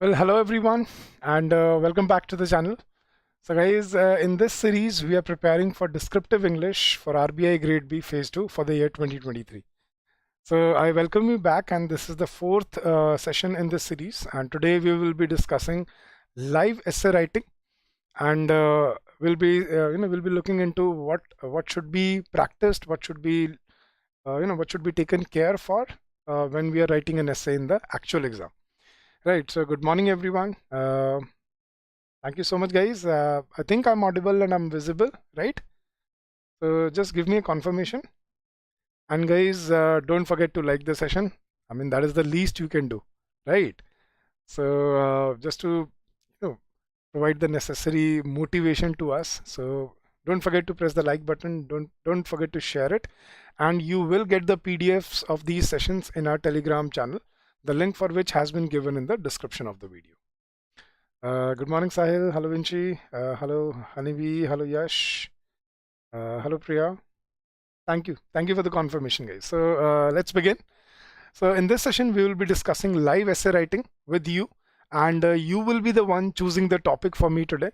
Well, hello everyone, and welcome back to the channel. So, guys, in this series, we are preparing for descriptive English for RBI Grade B Phase 2 for the year 2023. So, I welcome you back, and this is the fourth session in this series. And today we will be discussing live essay writing, and we'll be looking into what should be practiced, what should be taken care for when we are writing an essay in the actual exam. Right. So, good morning, everyone. Thank you so much, guys. I think I'm audible and I'm visible, right? So just give me a confirmation. And guys, don't forget to like the session. I mean, that is the least you can do, right? So just to provide the necessary motivation to us. So don't forget to press the like button. Don't forget to share it, and you will get the PDFs of these sessions in our Telegram channel. The link for which has been given in the description of the video. Good morning, Sahil. Hello, Vinci. Hello, Honeybee. Hello, Yash. Hello, Priya. Thank you. Thank you for the confirmation, guys. So let's begin. So in this session, we will be discussing live essay writing with you, and you will be the one choosing the topic for me today.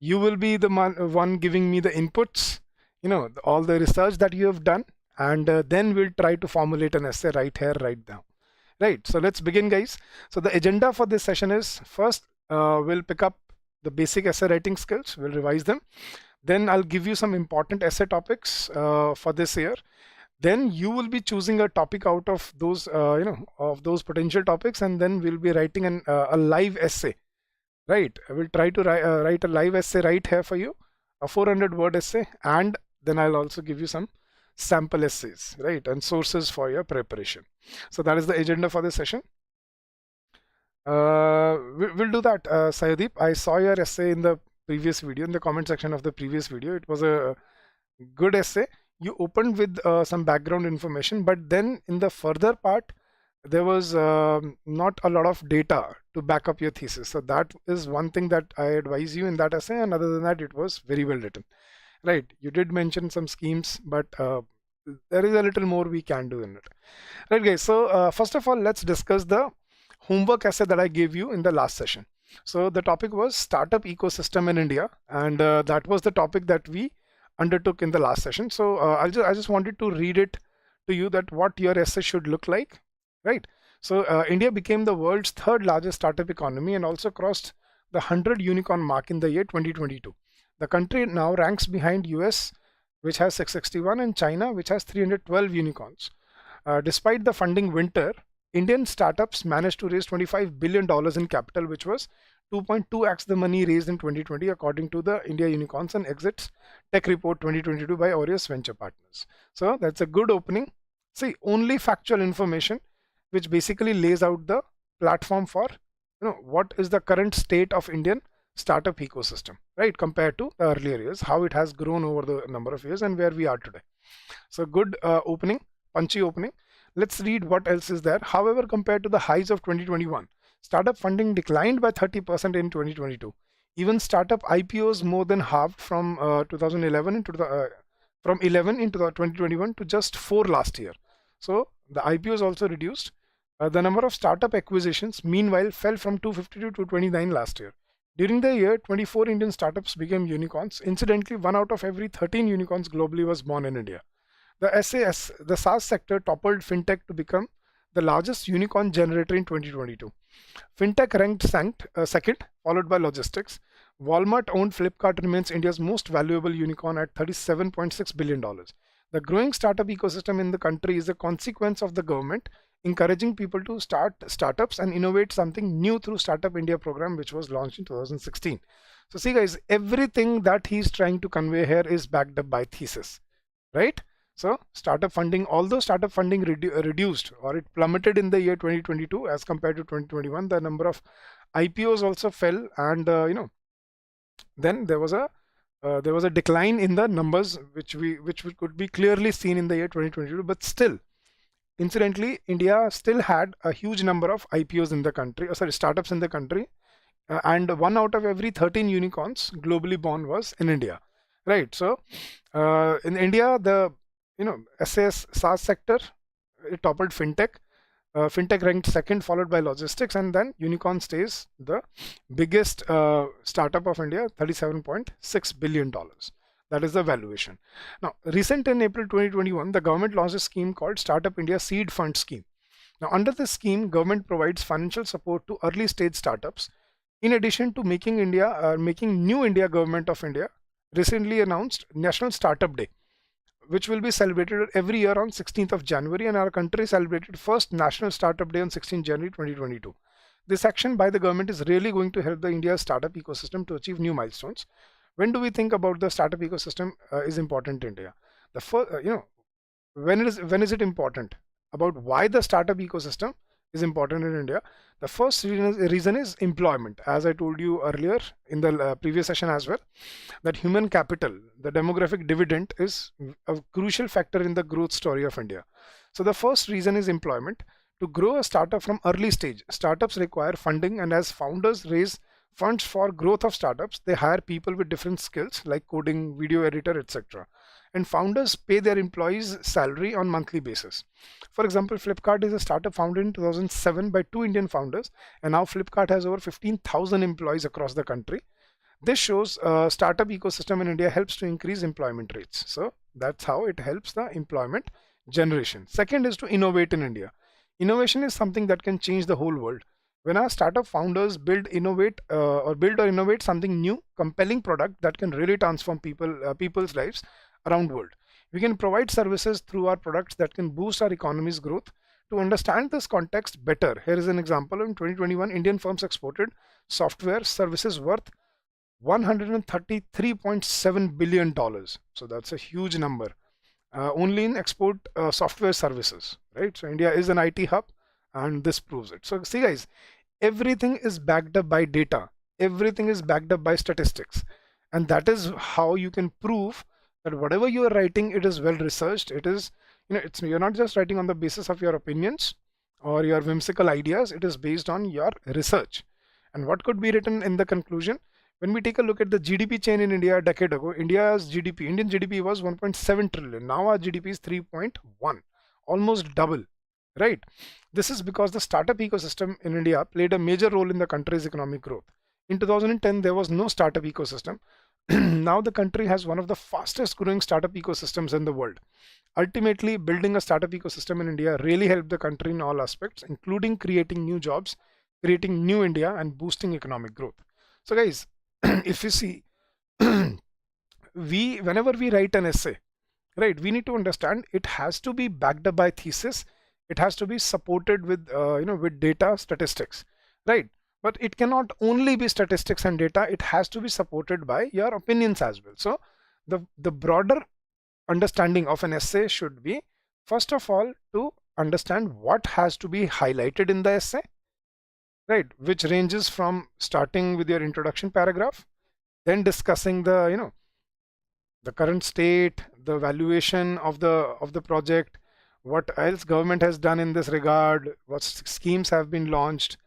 You will be the one giving me the inputs, all the research that you have done, and then we'll try to formulate an essay right here, right now. Right, so let's begin, guys. So the agenda for this session is, first, we'll pick up the basic essay writing skills, we'll revise them. Then I'll give you some important essay topics for this year. Then you will be choosing a topic out of those, of those potential topics, and then we'll be writing a live essay. Right, I will try to write a live essay right here for you, a 400-word essay, and then I'll also give you some sample essays, right, and sources for your preparation. So that is the agenda for this session. We'll do that. Sayadip, I saw your essay in the previous video, in the comment section of the previous video. It was a good essay. You opened with some background information, but then in the further part, there was not a lot of data to back up your thesis. So that is one thing that I advise you in that essay, and other than that, it was very well written. Right, you did mention some schemes, but there is a little more we can do in it. Right, guys, so first of all, let's discuss the homework essay that I gave you in the last session. So the topic was startup ecosystem in India, and that was the topic that we undertook in the last session. So I just wanted to read it to you, that what your essay should look like, right? So India became the world's third largest startup economy and also crossed the 100 unicorn mark in the year 2022. The country now ranks behind US, which has 661, and China, which has 312 unicorns. Despite the funding winter, Indian startups managed to raise $25 billion in capital, which was 2.2x the money raised in 2020, according to the India Unicorns and Exits Tech Report 2022 by Aureus Venture Partners. So that's a good opening. See, only factual information, which basically lays out the platform for what is the current state of Indian startup ecosystem, right, compared to the earlier years, how it has grown over the number of years and where we are today. So good opening, punchy opening. Let's read what else is there. However, compared to the highs of 2021, startup funding declined by 30% in 2022. Even startup IPOs more than halved from 2011 into from 11 into the 2021 to just 4 last year. So the IPOs also reduced. The number of startup acquisitions, meanwhile, fell from 252 to 29 last year. During the year, 24 Indian startups became unicorns. Incidentally, 1 out of every 13 unicorns globally was born in India. The SaaS sector toppled fintech to become the largest unicorn generator in 2022. Fintech ranked second, followed by logistics. Walmart-owned Flipkart remains India's most valuable unicorn at $37.6 billion. The growing startup ecosystem in the country is a consequence of the government encouraging people to start startups and innovate something new through Startup India program, which was launched in 2016. So see, guys, everything that he's trying to convey here is backed up by thesis, right? So startup funding, although startup funding reduced, or it plummeted in the year 2022 as compared to 2021, the number of IPOs also fell, and then there was a decline in the numbers, which could be clearly seen in the year 2022. But still, incidentally, India still had a huge number of IPOs in the country, startups in the country, and 1 out of every 13 unicorns globally born was in India, right? So in India, the SaaS sector, it toppled fintech. Fintech ranked second, followed by logistics, and then unicorn stays the biggest startup of India, $37.6 billion. That is the valuation. Now, recent in April 2021, the government launched a scheme called Startup India Seed Fund Scheme. Now, under this scheme, government provides financial support to early stage startups. In addition to making New India Government of India recently announced National Startup Day, which will be celebrated every year on 16th of January, and our country celebrated first National Startup Day on 16th January 2022. This action by the government is really going to help the India's startup ecosystem to achieve new milestones. When do we think about the startup ecosystem is important in India? The first, when is it important? About why the startup ecosystem is important in India. The first reason is employment. As I told you earlier in the previous session as well, that human capital, the demographic dividend, is a crucial factor in the growth story of India. So the first reason is employment. To grow a startup from early stage, startups require funding, and as founders raise funds for growth of startups, they hire people with different skills like coding, video editor, etc. And founders pay their employees salary on monthly basis. For example, Flipkart is a startup founded in 2007 by two Indian founders, and now Flipkart has over 15,000 employees across the country. This shows startup ecosystem in India helps to increase employment rates. So that's how it helps the employment generation. Second is to innovate in India. Innovation is something that can change the whole world. When our startup founders build or innovate something new, compelling product that can really transform people's lives around the world. We can provide services through our products that can boost our economy's growth. To understand this context better, here is an example. In 2021, Indian firms exported software services worth $133.7 billion. So that's a huge number. Only in export software services, right? So India is an IT hub, and this proves it. So see guys, everything is backed up by data. Everything is backed up by statistics. And that is how you can prove that whatever you are writing, it is well researched. It is, you're not just writing on the basis of your opinions or your whimsical ideas. It is based on your research. And what could be written in the conclusion? When we take a look at the GDP chain in India a decade ago, Indian GDP was 1.7 trillion. Now our GDP is 3.1, almost double, right? This is because the startup ecosystem in India played a major role in the country's economic growth. In 2010, there was no startup ecosystem. Now the country has one of the fastest growing startup ecosystems in the world. Ultimately, building a startup ecosystem in India really helped the country in all aspects, including creating new jobs, creating new India, and boosting economic growth. So guys, if you see, whenever we write an essay, right, we need to understand it has to be backed up by thesis. It has to be supported with with data, statistics, right? But it cannot only be statistics and data. It has to be supported by your opinions as well. So the broader understanding of an essay should be, first of all, to understand what has to be highlighted in the essay, right, which ranges from starting with your introduction paragraph, then discussing the the current state, the valuation of the project, what else government has done in this regard, what schemes have been launched,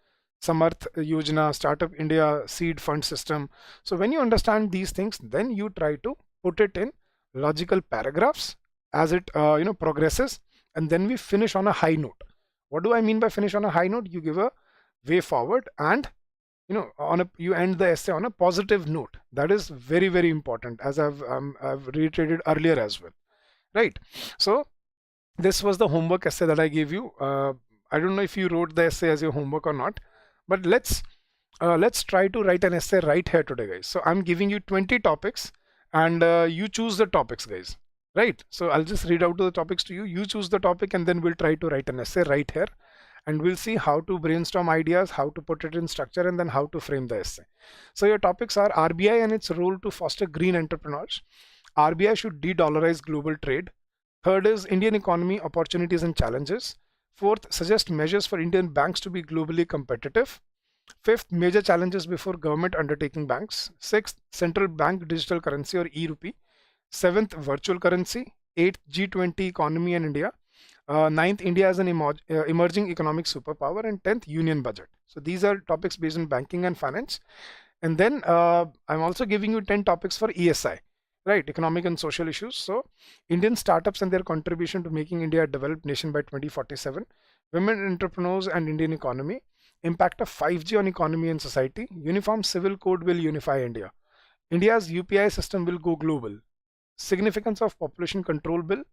Samarth Yojana, Startup India Seed Fund System. So when you understand these things, then you try to put it in logical paragraphs as it progresses, and then we finish on a high note. What do I mean by finish on a high note? You give a way forward, and you end the essay on a positive note. That is very, very important, as I've reiterated earlier as well, right? So this was the homework essay that I gave you. I don't know if you wrote the essay as your homework or not, but let's try to write an essay right here today, guys. So I'm giving you 20 topics, and you choose the topics, guys, right? So I'll just read out the topics to you. You choose the topic, and then we'll try to write an essay right here, and we'll see how to brainstorm ideas, how to put it in structure, and then how to frame the essay. So your topics are RBI and its role to foster green entrepreneurs. RBI should de-dollarize global trade. Third is Indian economy, opportunities and challenges. Fourth, suggest measures for Indian banks to be globally competitive. Fifth, major challenges before government undertaking banks. Sixth, central bank digital currency or e-rupee. Seventh, virtual currency. Eighth, G20 economy and India. Ninth, India as an emerging economic superpower. And 10th, union budget. So these are topics based on banking and finance. And then I'm also giving you 10 topics for ESI. right? Economic and social issues. So Indian startups and their contribution to making India a developed nation by 2047, women entrepreneurs and Indian economy, impact of 5G on economy and society, uniform civil code will unify India. India's UPI system will go global. Significance of population control bill,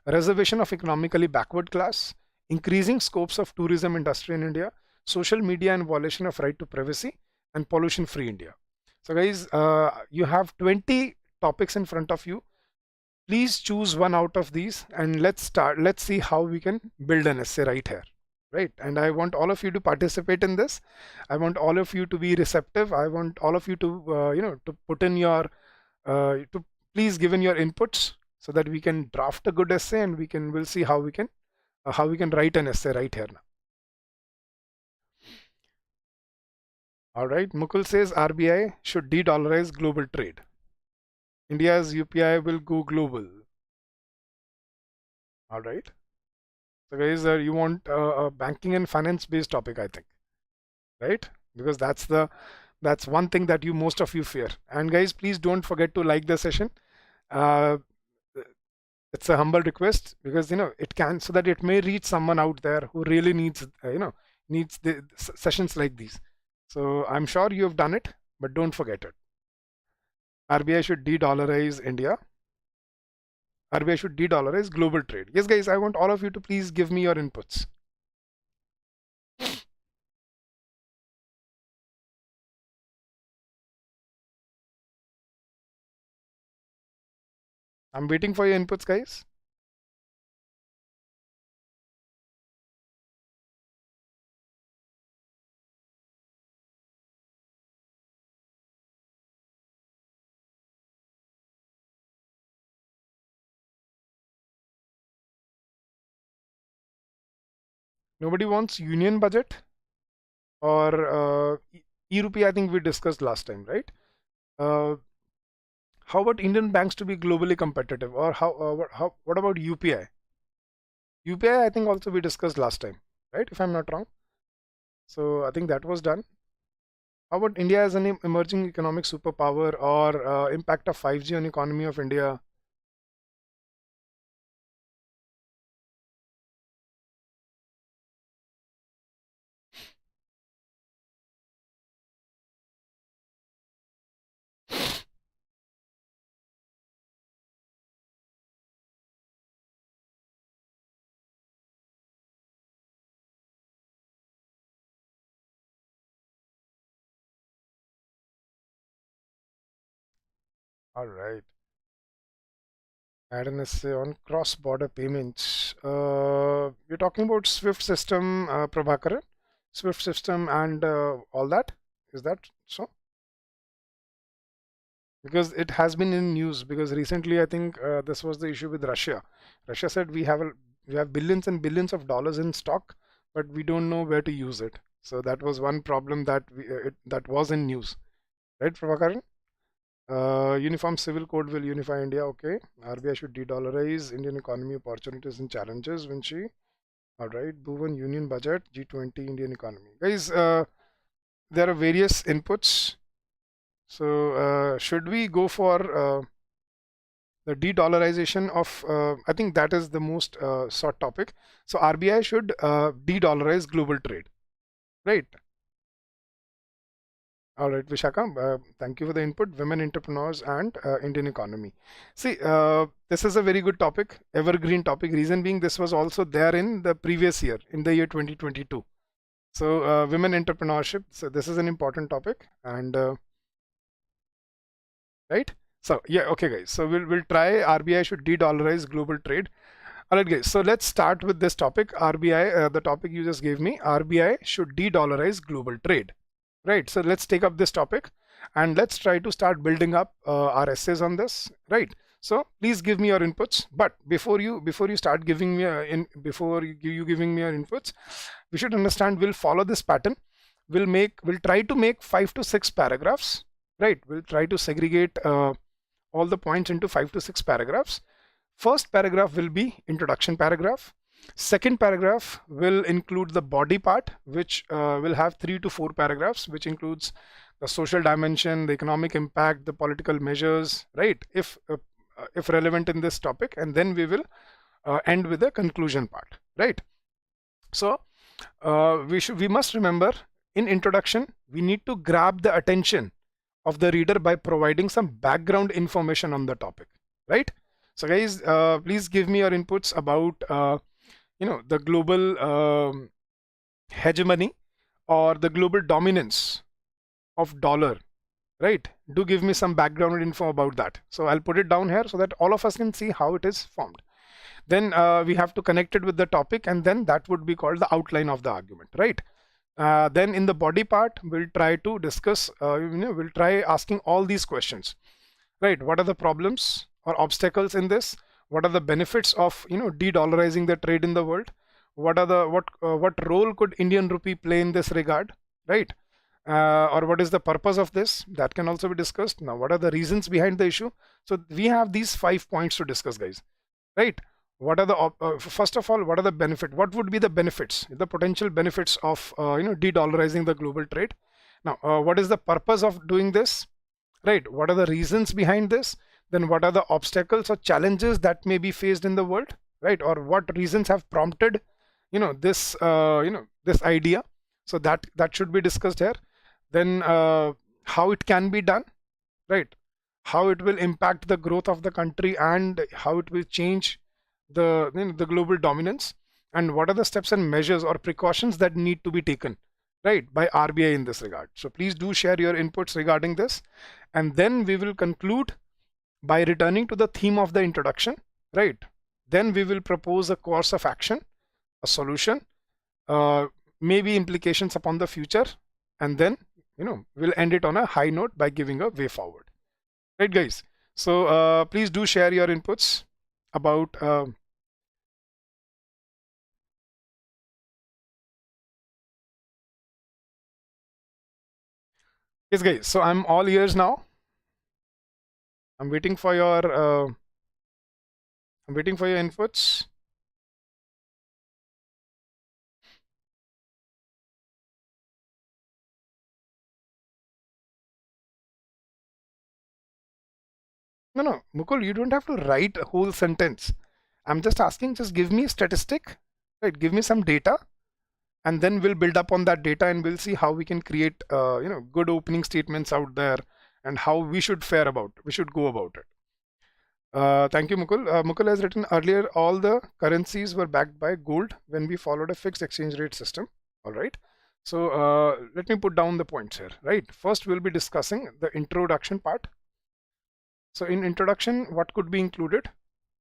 reservation of economically backward class, increasing scopes of tourism industry in India, social media and violation of right to privacy, and pollution free India. So guys, you have 20 topics in front of you. Please choose one out of these and let's see how we can build an essay right here, right? And I want all of you to participate in this. I want all of you to be receptive. I want all of you to to put in your to please give in your inputs so that we can draft a good essay, and we'll see how we can write an essay right here now. All right, Mukul says RBI should de-dollarize global trade. India's UPI will go global. All right. So guys, you want a banking and finance based topic, I think, right? Because that's one thing that most of you fear. And guys, please don't forget to like the session. It's a humble request, because it can, so that it may reach someone out there who really needs needs the sessions like these. So I'm sure you have done it, but don't forget it. RBI should de-dollarize India. RBI should de-dollarize global trade. Yes, guys, I want all of you to please give me your inputs. I'm waiting for your inputs, guys. Nobody wants union budget or e-rupee? I think we discussed last time, right? How about Indian banks to be globally competitive, or what about UPI? UPI, I think also we discussed last time, right? If I'm not wrong. So I think that was done. How about India as an emerging economic superpower, or impact of 5G on economy of India? All right. Add an essay on cross-border payments. You're talking about SWIFT system, Prabhakaran? SWIFT system and all that? Is that so? Because it has been in news, because recently I think this was the issue with Russia. Russia said we have billions and billions of dollars in stock, but we don't know where to use it. So that was one problem that that was in news, right, Prabhakaran? Uniform civil code will unify India. Okay. RBI should de-dollarize Indian economy opportunities and challenges. Vinci. All right. Bhuvan Union budget. G20 Indian economy. Guys, there are various inputs. So should we go for the de-dollarization of? I think that is the most sought topic. So RBI should de-dollarize global trade, right? All right, Vishaka, thank you for the input. Women entrepreneurs and Indian economy. See, this is a very good topic, evergreen topic. Reason being, this was also there in the previous year, in the year 2022. So, women entrepreneurship. So, this is an important topic, and right. So, yeah, okay, guys. So, we'll try. RBI should de-dollarize global trade. All right, guys. So, let's start with this topic. RBI, the topic you just gave me. RBI should de-dollarize global trade. Right, so let's take up this topic and let's try to start building up our essays on this, right? So please give me your inputs, but before you start giving me before you giving me your inputs, we should understand we'll follow this pattern. We'll try to make 5 to 6 paragraphs, right? We'll try to segregate all the points into 5 to 6 paragraphs. First paragraph will be introduction paragraph. Second paragraph will include the body part, which will have 3 to 4 paragraphs, which includes the social dimension, the economic impact, the political measures, right? If relevant in this topic, and then we will end with the conclusion part, right? So we must remember, in introduction we need to grab the attention of the reader by providing some background information on the topic, right? So guys, please give me your inputs about the global hegemony or the global dominance of dollar, right? Do give me some background info about that. So I'll put it down here so that all of us can see how it is formed. Then we have to connect it with the topic, and then that would be called the outline of the argument, right? Then in the body part, we'll try to discuss, we'll try asking all these questions, right? What are the problems or obstacles in this? What are the benefits of de-dollarizing the trade in the world? What role could Indian rupee play in this regard, right? Or what is the purpose of this? That can also be discussed. Now, what are the reasons behind the issue? So we have these 5 points to discuss, guys, right? What are the first of all, what are the benefits? What would be the benefits, the potential benefits of de-dollarizing the global trade? Now, what is the purpose of doing this, right? What are the reasons behind this? Then what are the obstacles or challenges that may be faced in the world, right? Or what reasons have prompted this this idea? So that should be discussed here. Then how it can be done, right? How it will impact the growth of the country and how it will change the global dominance, and what are the steps and measures or precautions that need to be taken, right, by RBI in this regard. So please do share your inputs regarding this, and then we will conclude by returning to the theme of the introduction, right? Then we will propose a course of action, a solution, maybe implications upon the future, and then we'll end it on a high note by giving a way forward, right guys? So please do share your inputs about yes guys, so I'm all ears now. I'm waiting for your inputs. No, Mukul, you don't have to write a whole sentence. I'm just asking, just give me a statistic, right? Give me some data, and then we'll build up on that data, and we'll see how we can create good opening statements out there, and how we should go about it. Thank you, Mukul. Mukul has written earlier, all the currencies were backed by gold when we followed a fixed exchange rate system. All right. So let me put down the points here, right? First, we'll be discussing the introduction part. So in introduction, what could be included?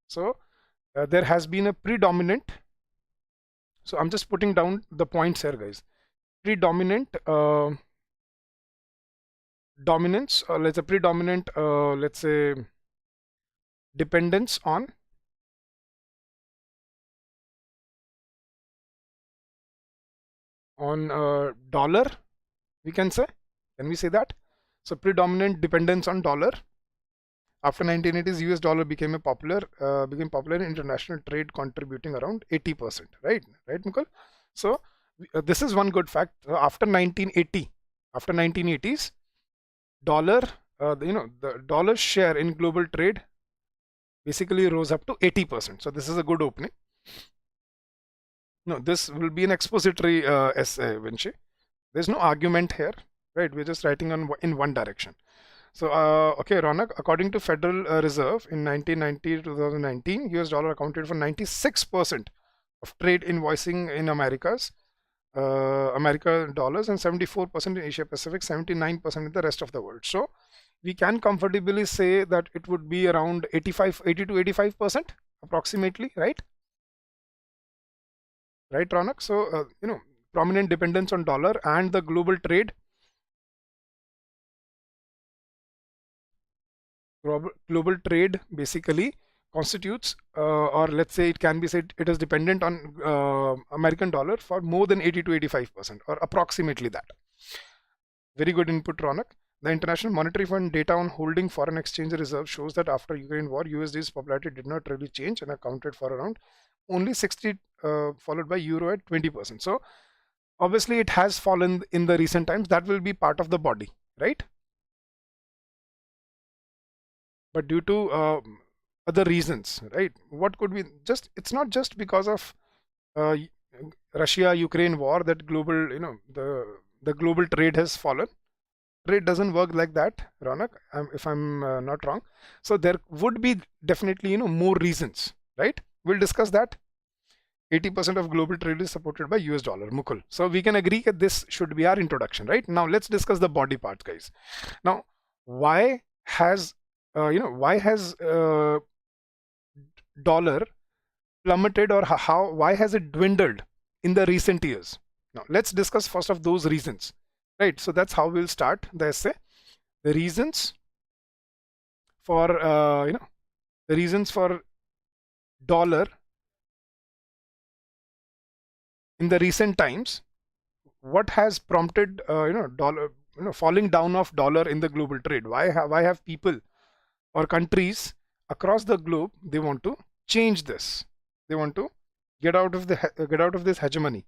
So there has been a predominant. So I'm just putting down the points here, guys. Predominant dominance, or let's say predominant, let's say dependence on dollar, we can say. Can we say that? So predominant dependence on dollar. After 1980s, US dollar became popular in international trade, contributing around 80%, right? Right, Mukul? So this is one good fact. After 1980s, dollar, the dollar share in global trade basically rose up to 80%. So this is a good opening. No, this will be an expository essay, Vinci. There's no argument here, right? We're just writing in one direction. So, okay, Ronak, according to Federal Reserve in 1990 to 2019, US dollar accounted for 96% of trade invoicing in America dollars, and 74% in Asia Pacific, 79% in the rest of the world. So we can comfortably say that it would be around 80 to 85% approximately, right? Right, Ronak? So, prominent dependence on dollar and the global trade. Global trade basically constitutes, or let's say it can be said, it is dependent on American dollar for more than 80 to 85%, or approximately that. Very good input, Ronak. The International Monetary Fund data on holding foreign exchange reserve shows that after Ukraine war, USD's popularity did not really change and accounted for around only 60, followed by euro at 20%. So obviously it has fallen in the recent times. That will be part of the body, right? But due to other reasons, right? What could be just, it's not just because of uh, Russia-Ukraine war that global, the global trade has fallen. Trade doesn't work like that, Ronak, if I'm not wrong. So there would be definitely, more reasons, right? We'll discuss that. 80% of global trade is supported by US dollar, Mukul. So we can agree that this should be our introduction, right? Now let's discuss the body parts, guys. Now, why has, dollar plummeted, or why has it dwindled in the recent years? Now let's discuss first of those reasons, right? So that's how we'll start the essay. The reasons for, the reasons for dollar in the recent times. What has prompted, dollar, falling down of dollar in the global trade? Why have people or countries across the globe, they want to change this? They want to get out of this hegemony,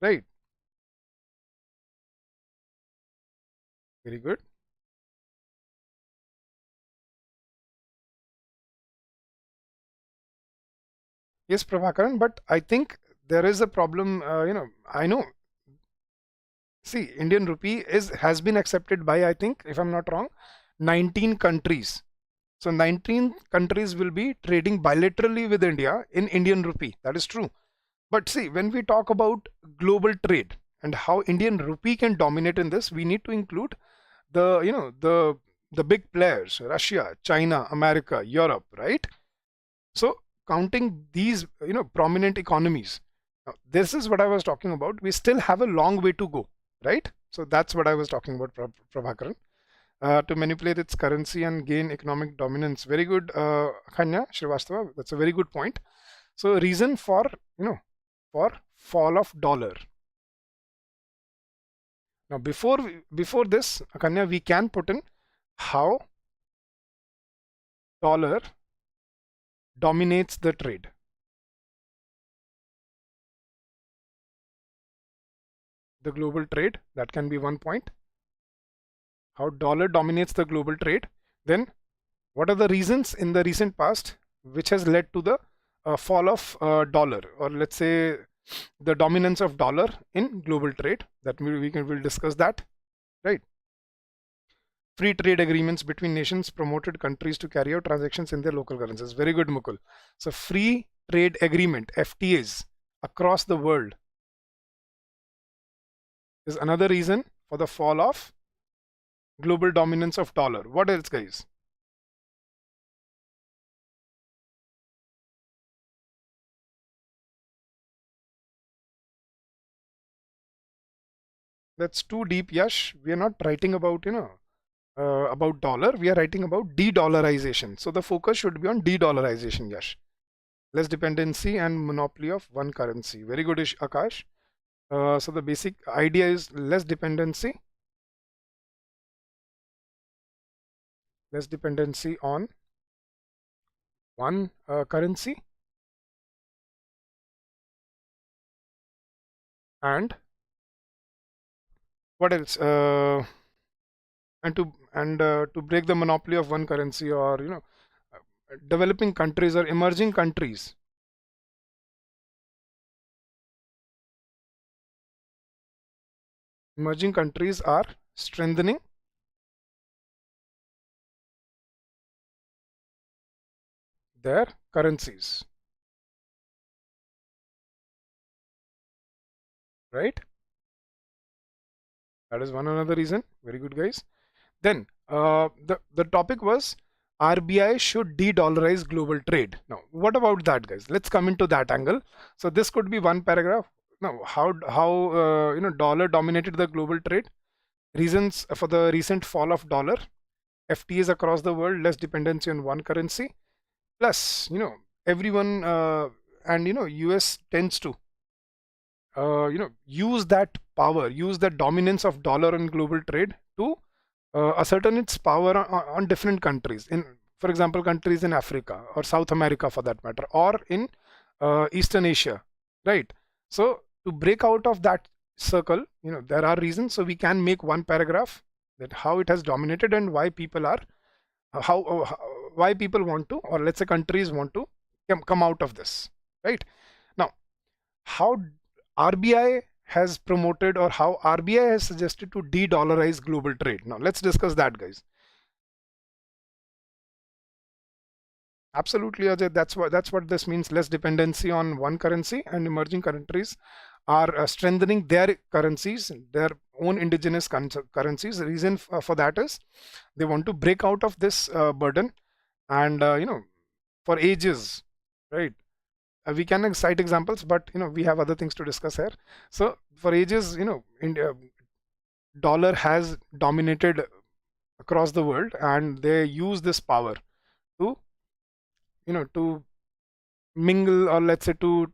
right? Very good. Yes, Prabhakaran, but I think there is a problem. I know. See, Indian rupee has been accepted by, I think, if I'm not wrong, 19 countries. So 19 countries will be trading bilaterally with India in Indian rupee. That is true. But see, when we talk about global trade and how Indian rupee can dominate in this, we need to include the, the big players: Russia, China, America, Europe, right? So counting these, prominent economies, now, this is what I was talking about. We still have a long way to go, right? So that's what I was talking about, Prabhakaran. To manipulate its currency and gain economic dominance. Very good, Khanya Srivastava. That's a very good point. So reason for, for fall of dollar. Now before this, Kanya, we can put in how dollar dominates the trade. The global trade, that can be one point. How dollar dominates the global trade. Then what are the reasons in the recent past which has led to the fall of dollar, or let's say the dominance of dollar in global trade? That we'll discuss that, right? Free trade agreements between nations promoted countries to carry out transactions in their local currencies. Very good, Mukul. So free trade agreement, FTAs, across the world is another reason for the fall of global dominance of dollar. What else, guys? That's too deep, Yash. We are not writing about, about dollar. We are writing about de-dollarization. So the focus should be on de-dollarization, Yash. Less dependency and monopoly of one currency. Very good, Akash. So the basic idea is less dependency on one currency, and what else? And to break the monopoly of one currency, or developing countries or emerging countries are strengthening their currencies, right? That is one another reason. Very good, guys. Then the topic was RBI should de-dollarize global trade. Now, what about that, guys? Let's come into that angle. So this could be one paragraph. Now, how dollar dominated the global trade. Reasons for the recent fall of dollar. FTAs across the world, less dependency on one currency. Plus, everyone and US tends to use that power, use that dominance of dollar in global trade to ascertain its power on different countries, in, for example, countries in Africa or South America for that matter, or in Eastern Asia, right? So to break out of that circle, there are reasons. So we can make one paragraph that how it has dominated and why people are, why people want to, or let's say countries want to come out of this, right? Now, how RBI has promoted, or how RBI has suggested to de-dollarize global trade. Now let's discuss that, guys. Absolutely, Ajay. That's what this means. Less dependency on one currency, and emerging countries are strengthening their currencies, their own indigenous currencies. The reason for that is they want to break out of this burden, and for ages, right? We can cite examples, but we have other things to discuss here. So for ages, India dollar has dominated across the world, and they use this power to to mingle, or let's say to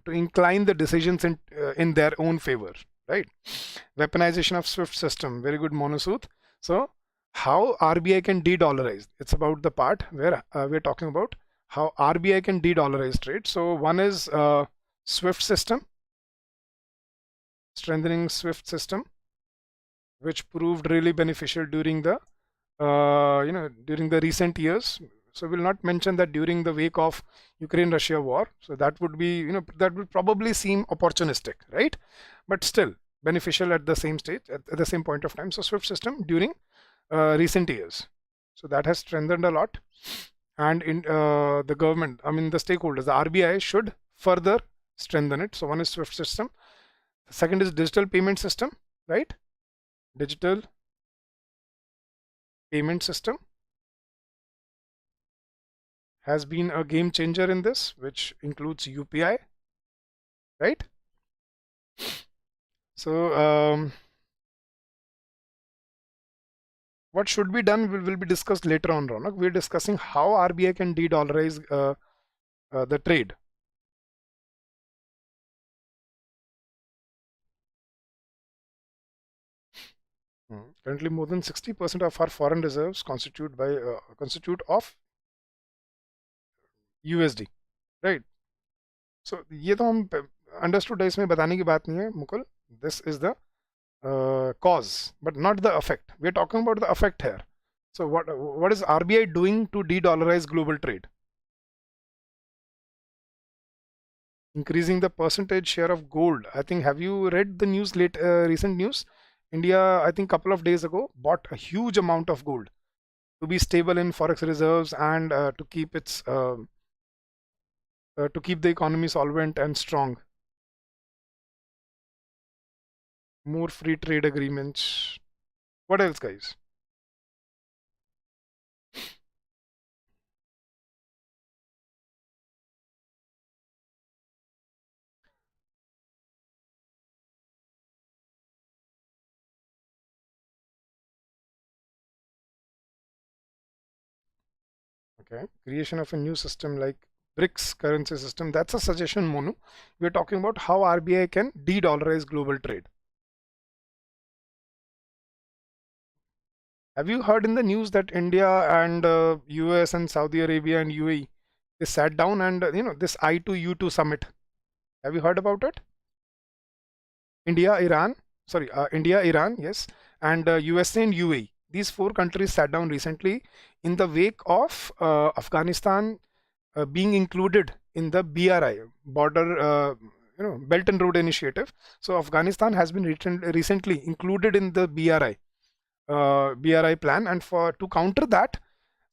incline the decisions in their own favor, right? Weaponization of SWIFT system, very good, Monosooth. So how RBI can de-dollarize, it's about the part where we're talking about how RBI can de-dollarize trade. So one is SWIFT system, strengthening SWIFT system, which proved really beneficial during the during the recent years. So we'll not mention that during the wake of Ukraine-Russia war. So that would be, that would probably seem opportunistic, right? But still beneficial at the same stage, at the same point of time. So SWIFT system during recent years. So that has strengthened a lot. And in the government, I mean the stakeholders, the RBI should further strengthen it. So one is SWIFT system. The second is digital payment system, right? Digital payment system has been a game changer in this, which includes UPI, right? So what should be done will be discussed later on, Ronak. We're discussing how RBI can de-dollarize the trade. Currently, more than 60% of our foreign reserves constitute of USD, right? So ये तो हम understood है, इसमें बताने की बात नहीं है Mukul. This is the cause, but not the effect. We're talking about the effect here. So what is RBI doing to de-dollarize global trade? Increasing the percentage share of gold. I think, have you read the news recent news? India, I think couple of days ago, bought a huge amount of gold to be stable in forex reserves, and to keep the economy solvent and strong. More free trade agreements. What else, guys? Okay, creation of a new system like BRICS currency system. That's a suggestion, Monu. We're talking about how RBI can de-dollarize global trade. Have you heard in the news that India and US and Saudi Arabia and UAE, they sat down and this I2U2 summit? Have you heard about it? India, Iran, yes, and USA and UAE. These four countries sat down recently in the wake of Afghanistan being included in the BRI, Border Belt and Road Initiative. So Afghanistan has been recently included in the BRI plan, and to counter that,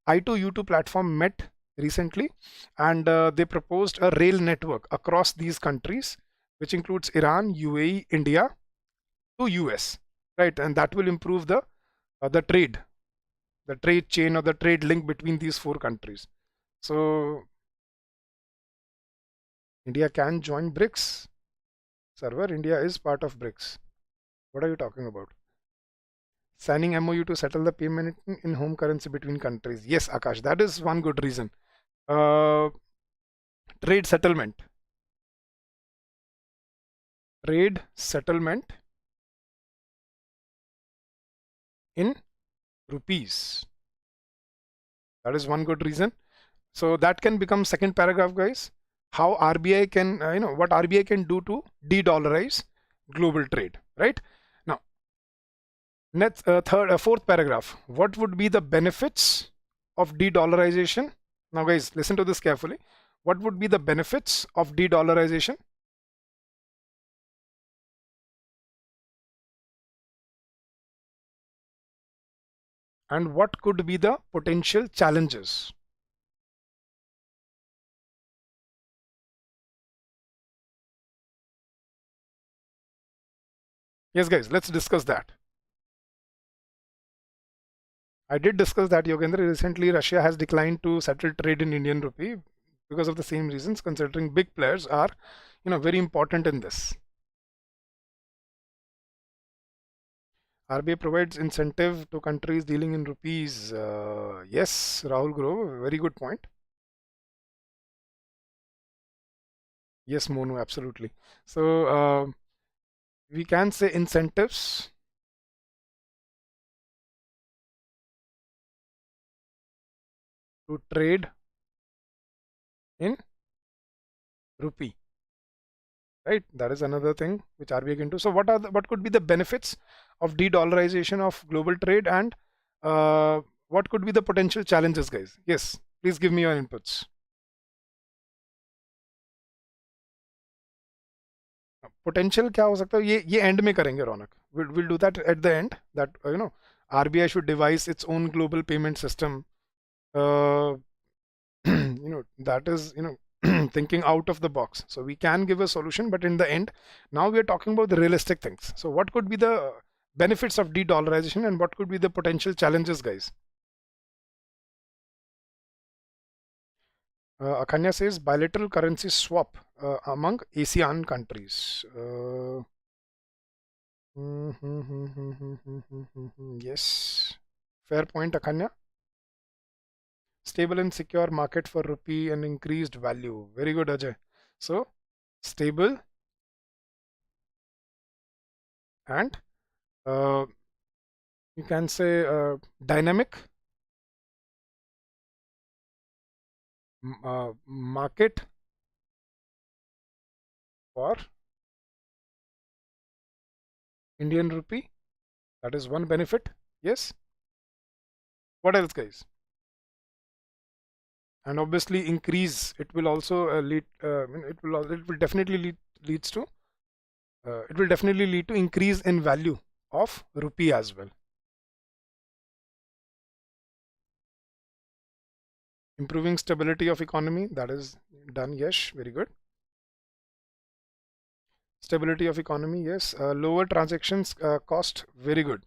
I2U2 platform met recently, and they proposed a rail network across these countries, which includes Iran, UAE, India to US, right? And that will improve the trade chain, or the trade link between these four countries. So India can join BRICS. Server, India is part of BRICS. What are you talking about? Signing MOU to settle the payment in home currency between countries. Yes, Akash, that is one good reason. Trade settlement. Trade settlement in rupees. That is one good reason. So that can become second paragraph, guys. how RBI can, what RBI can do to de-dollarize global trade, right? Now, next, fourth paragraph. What would be the benefits of de-dollarization? Now, guys, listen to this carefully. What would be the benefits of de-dollarization? And what could be the potential challenges? Yes, guys, let's discuss that. I did discuss that, Yogendra. Recently, Russia has declined to settle trade in Indian rupee because of the same reasons, considering big players are, very important in this. RBI provides incentive to countries dealing in rupees. Yes, Rahul Grove, very good point. Yes, Monu, absolutely. So we can say incentives to trade in rupee, right? That is another thing which RBI can do. So what could be the benefits of de-dollarization of global trade, and what could be the potential challenges, guys? Yes, please give me your inputs. Potential क्या हो सकता है, ये end में करेंगे रौनक. We'll do that at the end, that RBI should devise its own global payment system. uh, that is thinking out of the box, so we can give a solution, but in the end, now we are talking about the realistic things. So what could be the benefits of de-dollarization, and what could be the potential challenges, guys? Akanya says bilateral currency swap among ASEAN countries. Yes, fair point, Akanya. Stable and secure market for rupee and increased value. Very good, Ajay. So stable and you can say dynamic market for Indian rupee. That is one benefit. Yes. What else, guys? And obviously increase. It will also lead. It will definitely leads to. It will definitely lead to increase in value of rupee as well. Improving stability of economy. That is done. Yes. Very good. Stability of economy. Yes. Lower transactions cost. Very good.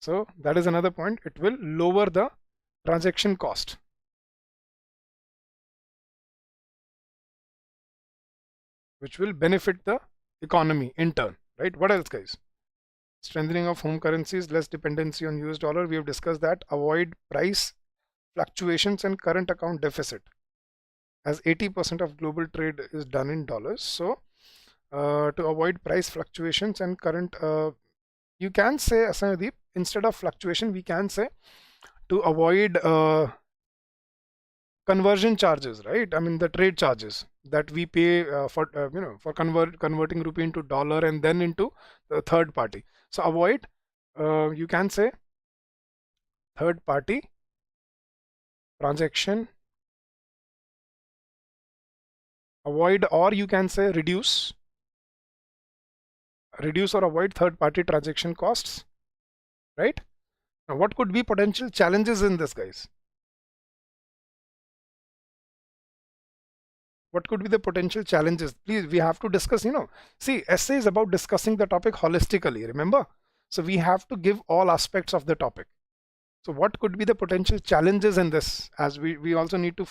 So that is another point. It will lower the transaction cost, which will benefit the economy in turn, right? What else, guys? Strengthening of home currencies, less dependency on US dollar. We have discussed that. Avoid price fluctuations and current account deficit, as 80% of global trade is done in dollars. So to avoid price fluctuations and current, you can say, Asandeep, instead of fluctuation, we can say to avoid conversion charges, right? I mean the trade charges that we pay for for converting rupee into dollar and then into the third party. So avoid, you can say, third party transaction, avoid, or you can say reduce or avoid third party transaction costs, right? Now what could be potential challenges in this, guys? What could be the potential challenges? Please, we have to discuss, see, essay is about discussing the topic holistically, remember? So we have to give all aspects of the topic. So what could be the potential challenges in this, as we also need to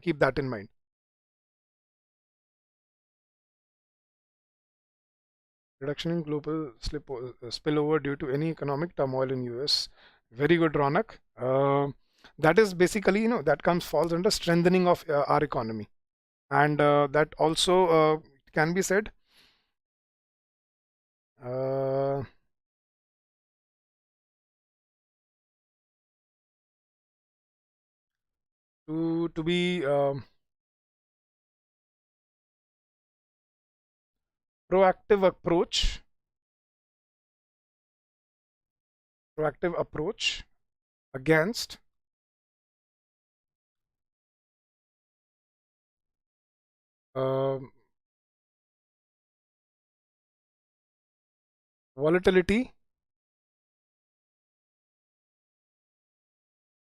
keep that in mind. Reduction in global spillover due to any economic turmoil in US. Very good, Ronak. That is basically, that falls under strengthening of our economy, and that also can be said uh, to be proactive approach against um, volatility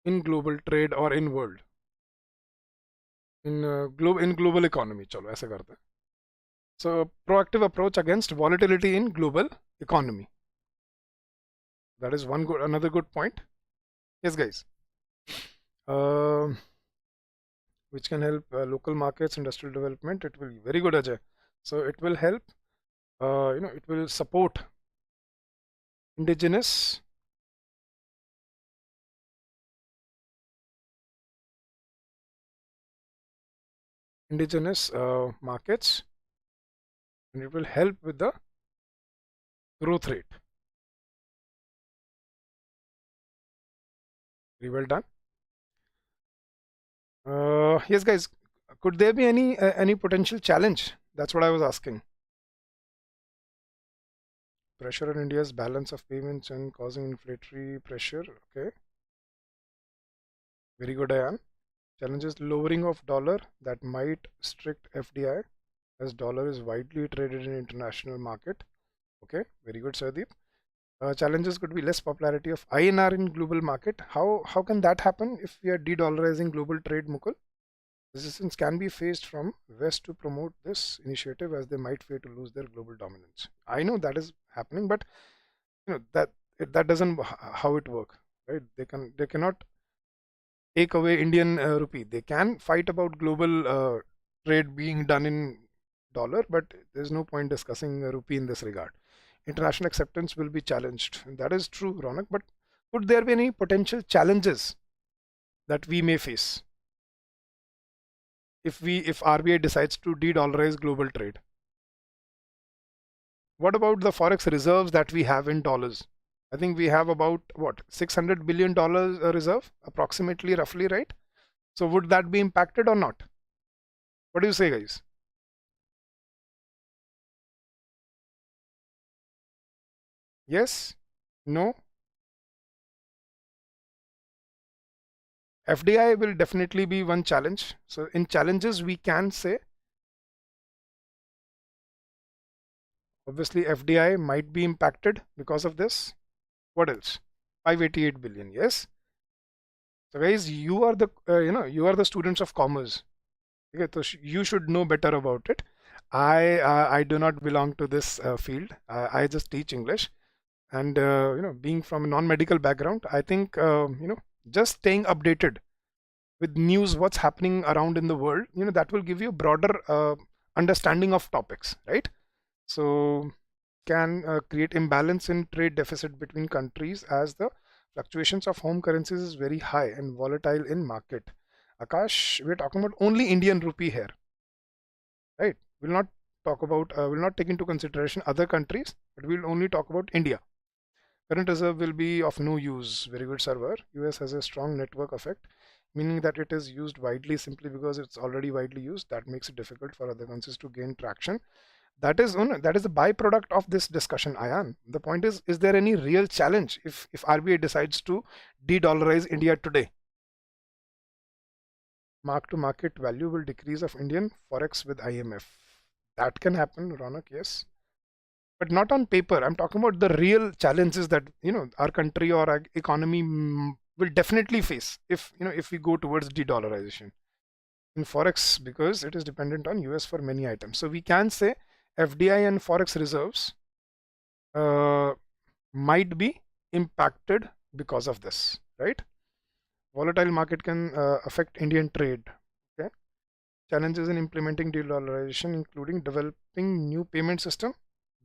in global trade or in world in global economy. चलो ऐसे करते हैं. So proactive approach against volatility in global economy. That is another good point. Yes, guys. Um which can help local markets, industrial development. It will be very good, Ajay. So it will help. It will support indigenous markets, and it will help with the growth rate. Very well done. Yes, guys. Could there be any potential challenge? That's what I was asking. Pressure on India's balance of payments and causing inflationary pressure. Okay. Very good, Ayan. Challenges: lowering of dollar that might strict FDI as dollar is widely traded in international market. Okay, very good, Sardeep. Challenges could be less popularity of INR in global market. How can that happen if we are de-dollarizing global trade, Mukul? Resistance can be faced from West to promote this initiative as they might fear to lose their global dominance. I know that is happening, but that doesn't how it work, right? They cannot take away Indian rupee. They can fight about global trade being done in dollar, but there's no point discussing rupee in this regard. International acceptance will be challenged. And that is true, Ronak, but could there be any potential challenges that we may face if RBI decides to de-dollarize global trade? What about the forex reserves that we have in dollars? I think we have about what, $600 billion reserve, approximately, roughly, right? So would that be impacted or not? What do you say, guys? Yes? No? FDI will definitely be one challenge. So in challenges, we can say, obviously FDI might be impacted because of this. What else? 588 billion. Yes. So guys, you are the you are the students of commerce. Okay, so you should know better about it. I do not belong to this field. I just teach English, and being from a non-medical background, I think just staying updated with news, what's happening around in the world, that will give you a broader understanding of topics, right? So can create imbalance in trade deficit between countries as the fluctuations of home currencies is very high and volatile in market. Akash, we're talking about only Indian rupee here, right? We'll not talk about, we'll not take into consideration other countries, but we'll only talk about India. Current reserve will be of no use. Very good, server. US has a strong network effect, meaning that it is used widely simply because it's already widely used. That makes it difficult for other countries to gain traction. That is the byproduct of this discussion, Ayan. The point is there any real challenge if RBI decides to de-dollarize India today? Mark to market value will decrease of Indian forex with IMF. That can happen, Ronak, yes. But not on paper. I'm talking about the real challenges that our country or our economy will definitely face if we go towards de-dollarization in forex, because it is dependent on US for many items. So we can say FDI and forex reserves might be impacted because of this, right? Volatile market can affect Indian trade. Okay. Challenges in implementing de-dollarization, including developing new payment system.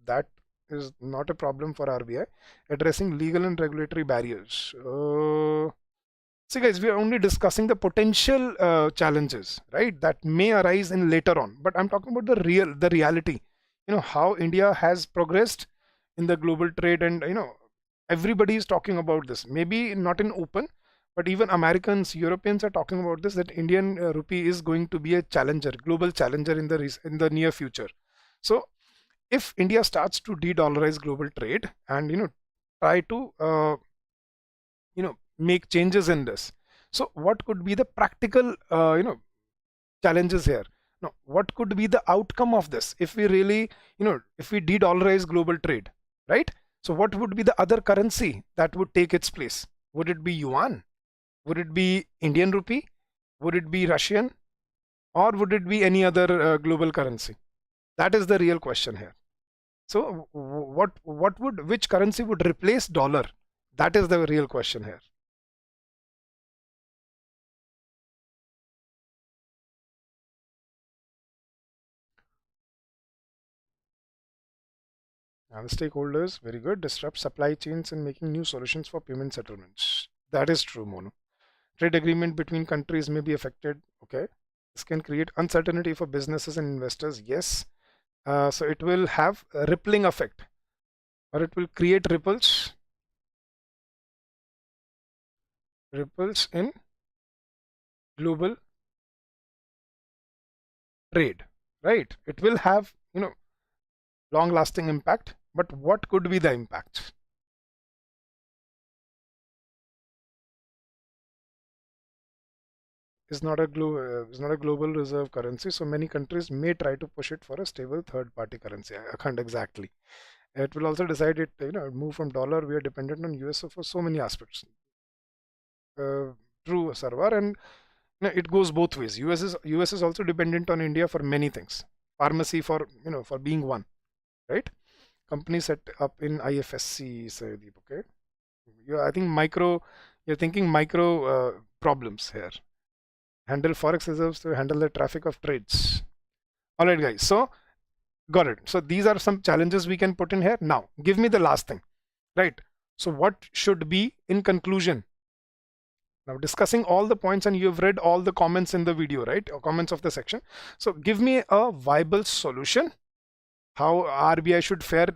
That is not a problem for RBI. Addressing legal and regulatory barriers. See, guys, we are only discussing the potential challenges, right? That may arise in later on. But I'm talking about the reality. How India has progressed in the global trade, and everybody is talking about this. Maybe not in open, but even Americans, Europeans are talking about this, that Indian rupee is going to be a challenger, global challenger in the near future. So if India starts to de-dollarize global trade and try to make changes in this, so what could be the practical challenges here? Now, what could be the outcome of this if we really, if we de-dollarize global trade, right? So what would be the other currency that would take its place? Would it be yuan? Would it be Indian rupee? Would it be Russian? Or would it be any other global currency? That is the real question here. So which currency would replace dollar? That is the real question here. And the stakeholders, very good, disrupt supply chains and making new solutions for payment settlements. That is true, Mono. Trade agreement between countries may be affected. Okay. This can create uncertainty for businesses and investors. Yes. So it will have a rippling effect, or it will create ripples in global trade, right? It will have, long lasting impact, but what could be the impact? Is not a global reserve currency, so many countries may try to push it for a stable third party currency. I can't exactly. It will also decide it, move from dollar. We are dependent on US for so many aspects. True, server, and it goes both ways. US is also dependent on India for many things. Pharmacy for for being one, right? Company set up in IFSC, Sadeep. Okay, I think you're thinking micro problems here. Handle forex reserves to handle the traffic of trades. All right, guys. So got it. So these are some challenges we can put in here. Now, give me the last thing, right? So what should be in conclusion? Now, discussing all the points, and you've read all the comments in the video, right? Or comments of the section. So give me a viable solution, how RBI should fare,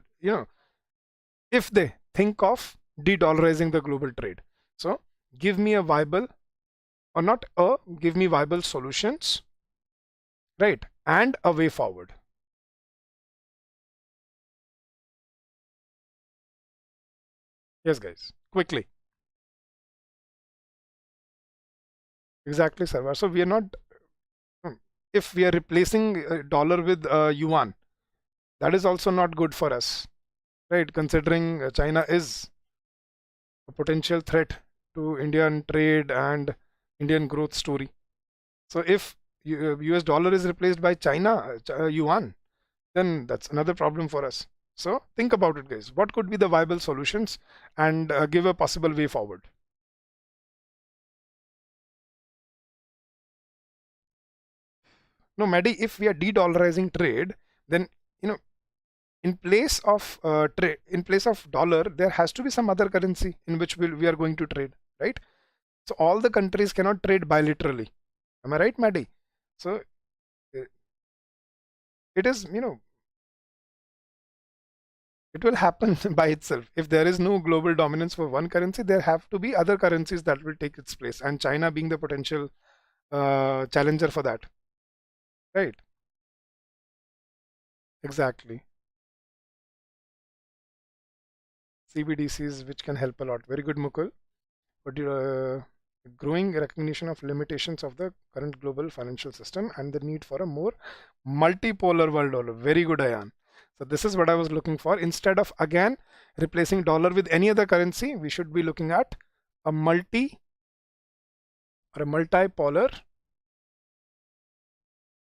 if they think of de-dollarizing the global trade. So give me a viable, or not give me viable solutions, right? And a way forward. Yes, guys, quickly. Exactly, Sarva. So we are not, if we are replacing dollar with yuan, that is also not good for us, right? Considering China is a potential threat to Indian trade and Indian growth story. So if US dollar is replaced by China yuan, then that's another problem for us. So think about it, guys. What could be the viable solutions, and give a possible way forward? No, Maddie, if we are de-dollarizing trade, then in place of in place of dollar, there has to be some other currency in which we are going to trade, right? So all the countries cannot trade bilaterally. Am I right, Maddie? So uh, it is, it will happen by itself. If there is no global dominance for one currency, there have to be other currencies that will take its place, and China being the potential challenger for that, right? Exactly. CBDCs, which can help a lot. Very good, Mukul. But growing recognition of limitations of the current global financial system and the need for a more multipolar world order. Very good, Ayan. So this is what I was looking for. Instead of again replacing dollar with any other currency, we should be looking at a multipolar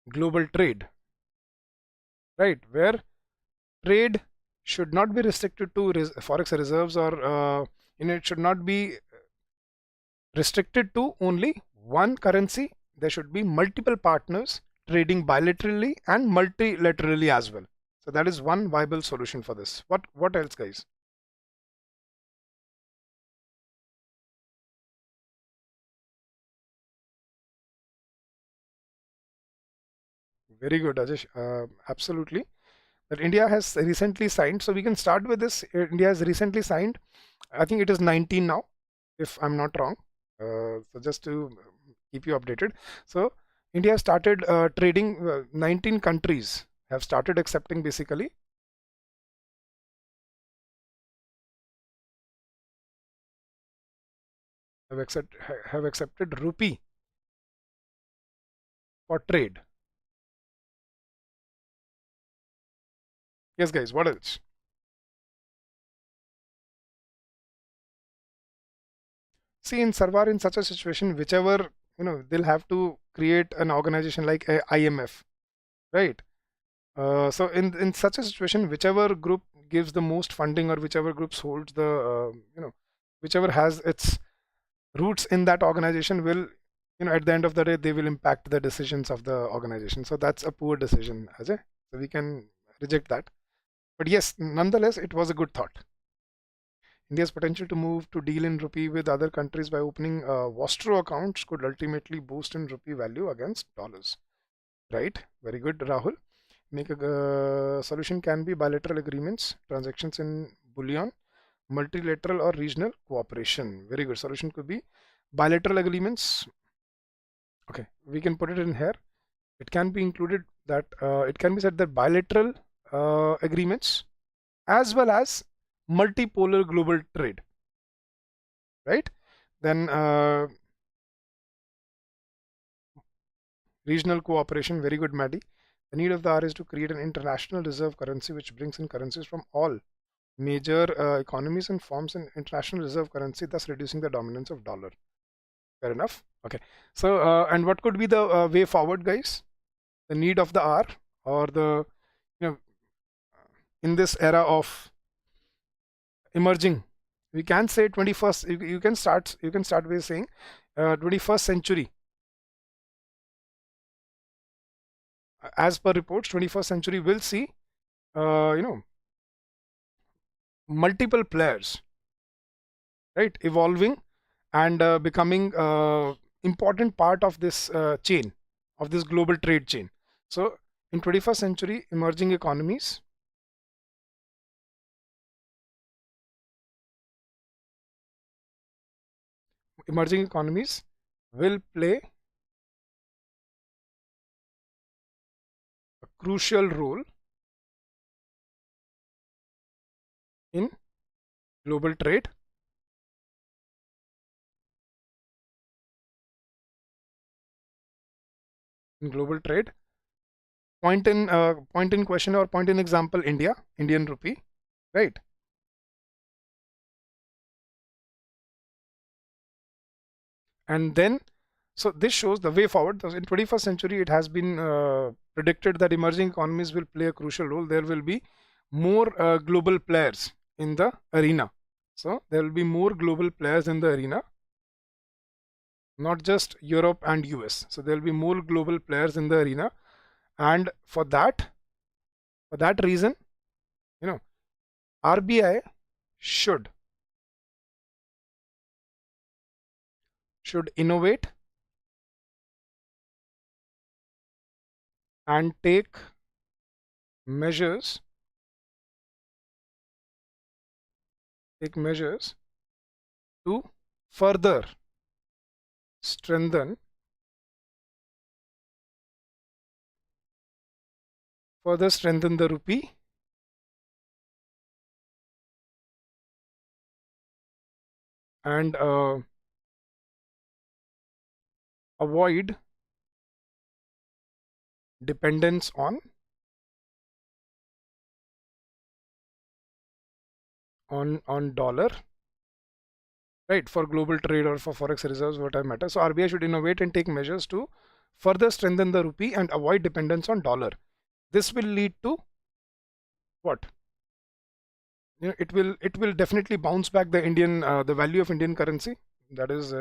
global trade, right? Where trade should not be restricted to forex reserves, or it should not be restricted to only one currency. There should be multiple partners trading bilaterally and multilaterally as well. So that is one viable solution for this. What else, guys? Very good, Ajish. Absolutely. That India has recently signed. So we can start with this. India has recently signed. I think it is 19 now, if I'm not wrong. So just to keep you updated. So India started trading. 19 countries have started accepting basically have accepted rupee for trade. Yes, guys, what else? See, in Sarwar, in such a situation, whichever, they'll have to create an organization like a IMF, right? So in such a situation, whichever group gives the most funding, or whichever groups holds the, whichever has its roots in that organization will, at the end of the day, they will impact the decisions of the organization. So that's a poor decision, Ajay. So we can reject that. But yes, nonetheless, it was a good thought. India's potential to move to deal in rupee with other countries by opening Vostro accounts could ultimately boost in rupee value against dollars. Right? Very good, Rahul. Make a solution can be bilateral agreements, transactions in bullion, multilateral or regional cooperation. Very good. Solution could be bilateral agreements. Okay, we can put it in here. It can be included that it can be said that bilateral agreements as well as multipolar global trade, right? Then regional cooperation, very good, Maddie. The need of the hour is to create an international reserve currency which brings in currencies from all major economies and forms an international reserve currency, thus reducing the dominance of dollar. Fair enough. Okay. So, and what could be the way forward, guys? The need of the hour, or the, in this era of emerging, we can say 21st, you can start by saying 21st century. As per reports, 21st century will see, multiple players, right, evolving and becoming important part of this chain, of this global trade chain. So in 21st century, emerging economies will play a crucial role in global trade, point in question, or point in example, Indian rupee, right? And then, so this shows the way forward. In 21st century, it has been predicted that emerging economies will play a crucial role. There will be more global players in the arena. So there will be more global players in the arena, not just Europe and US. So there will be more global players in the arena, and for that reason, RBI should innovate and take measures to further strengthen the rupee and avoid dependence on dollar, right, for global trade or for forex reserves, whatever matter. So RBI should innovate and take measures to further strengthen the rupee and avoid dependence on dollar. This will lead to what? It will definitely bounce back the Indian the value of Indian currency. That is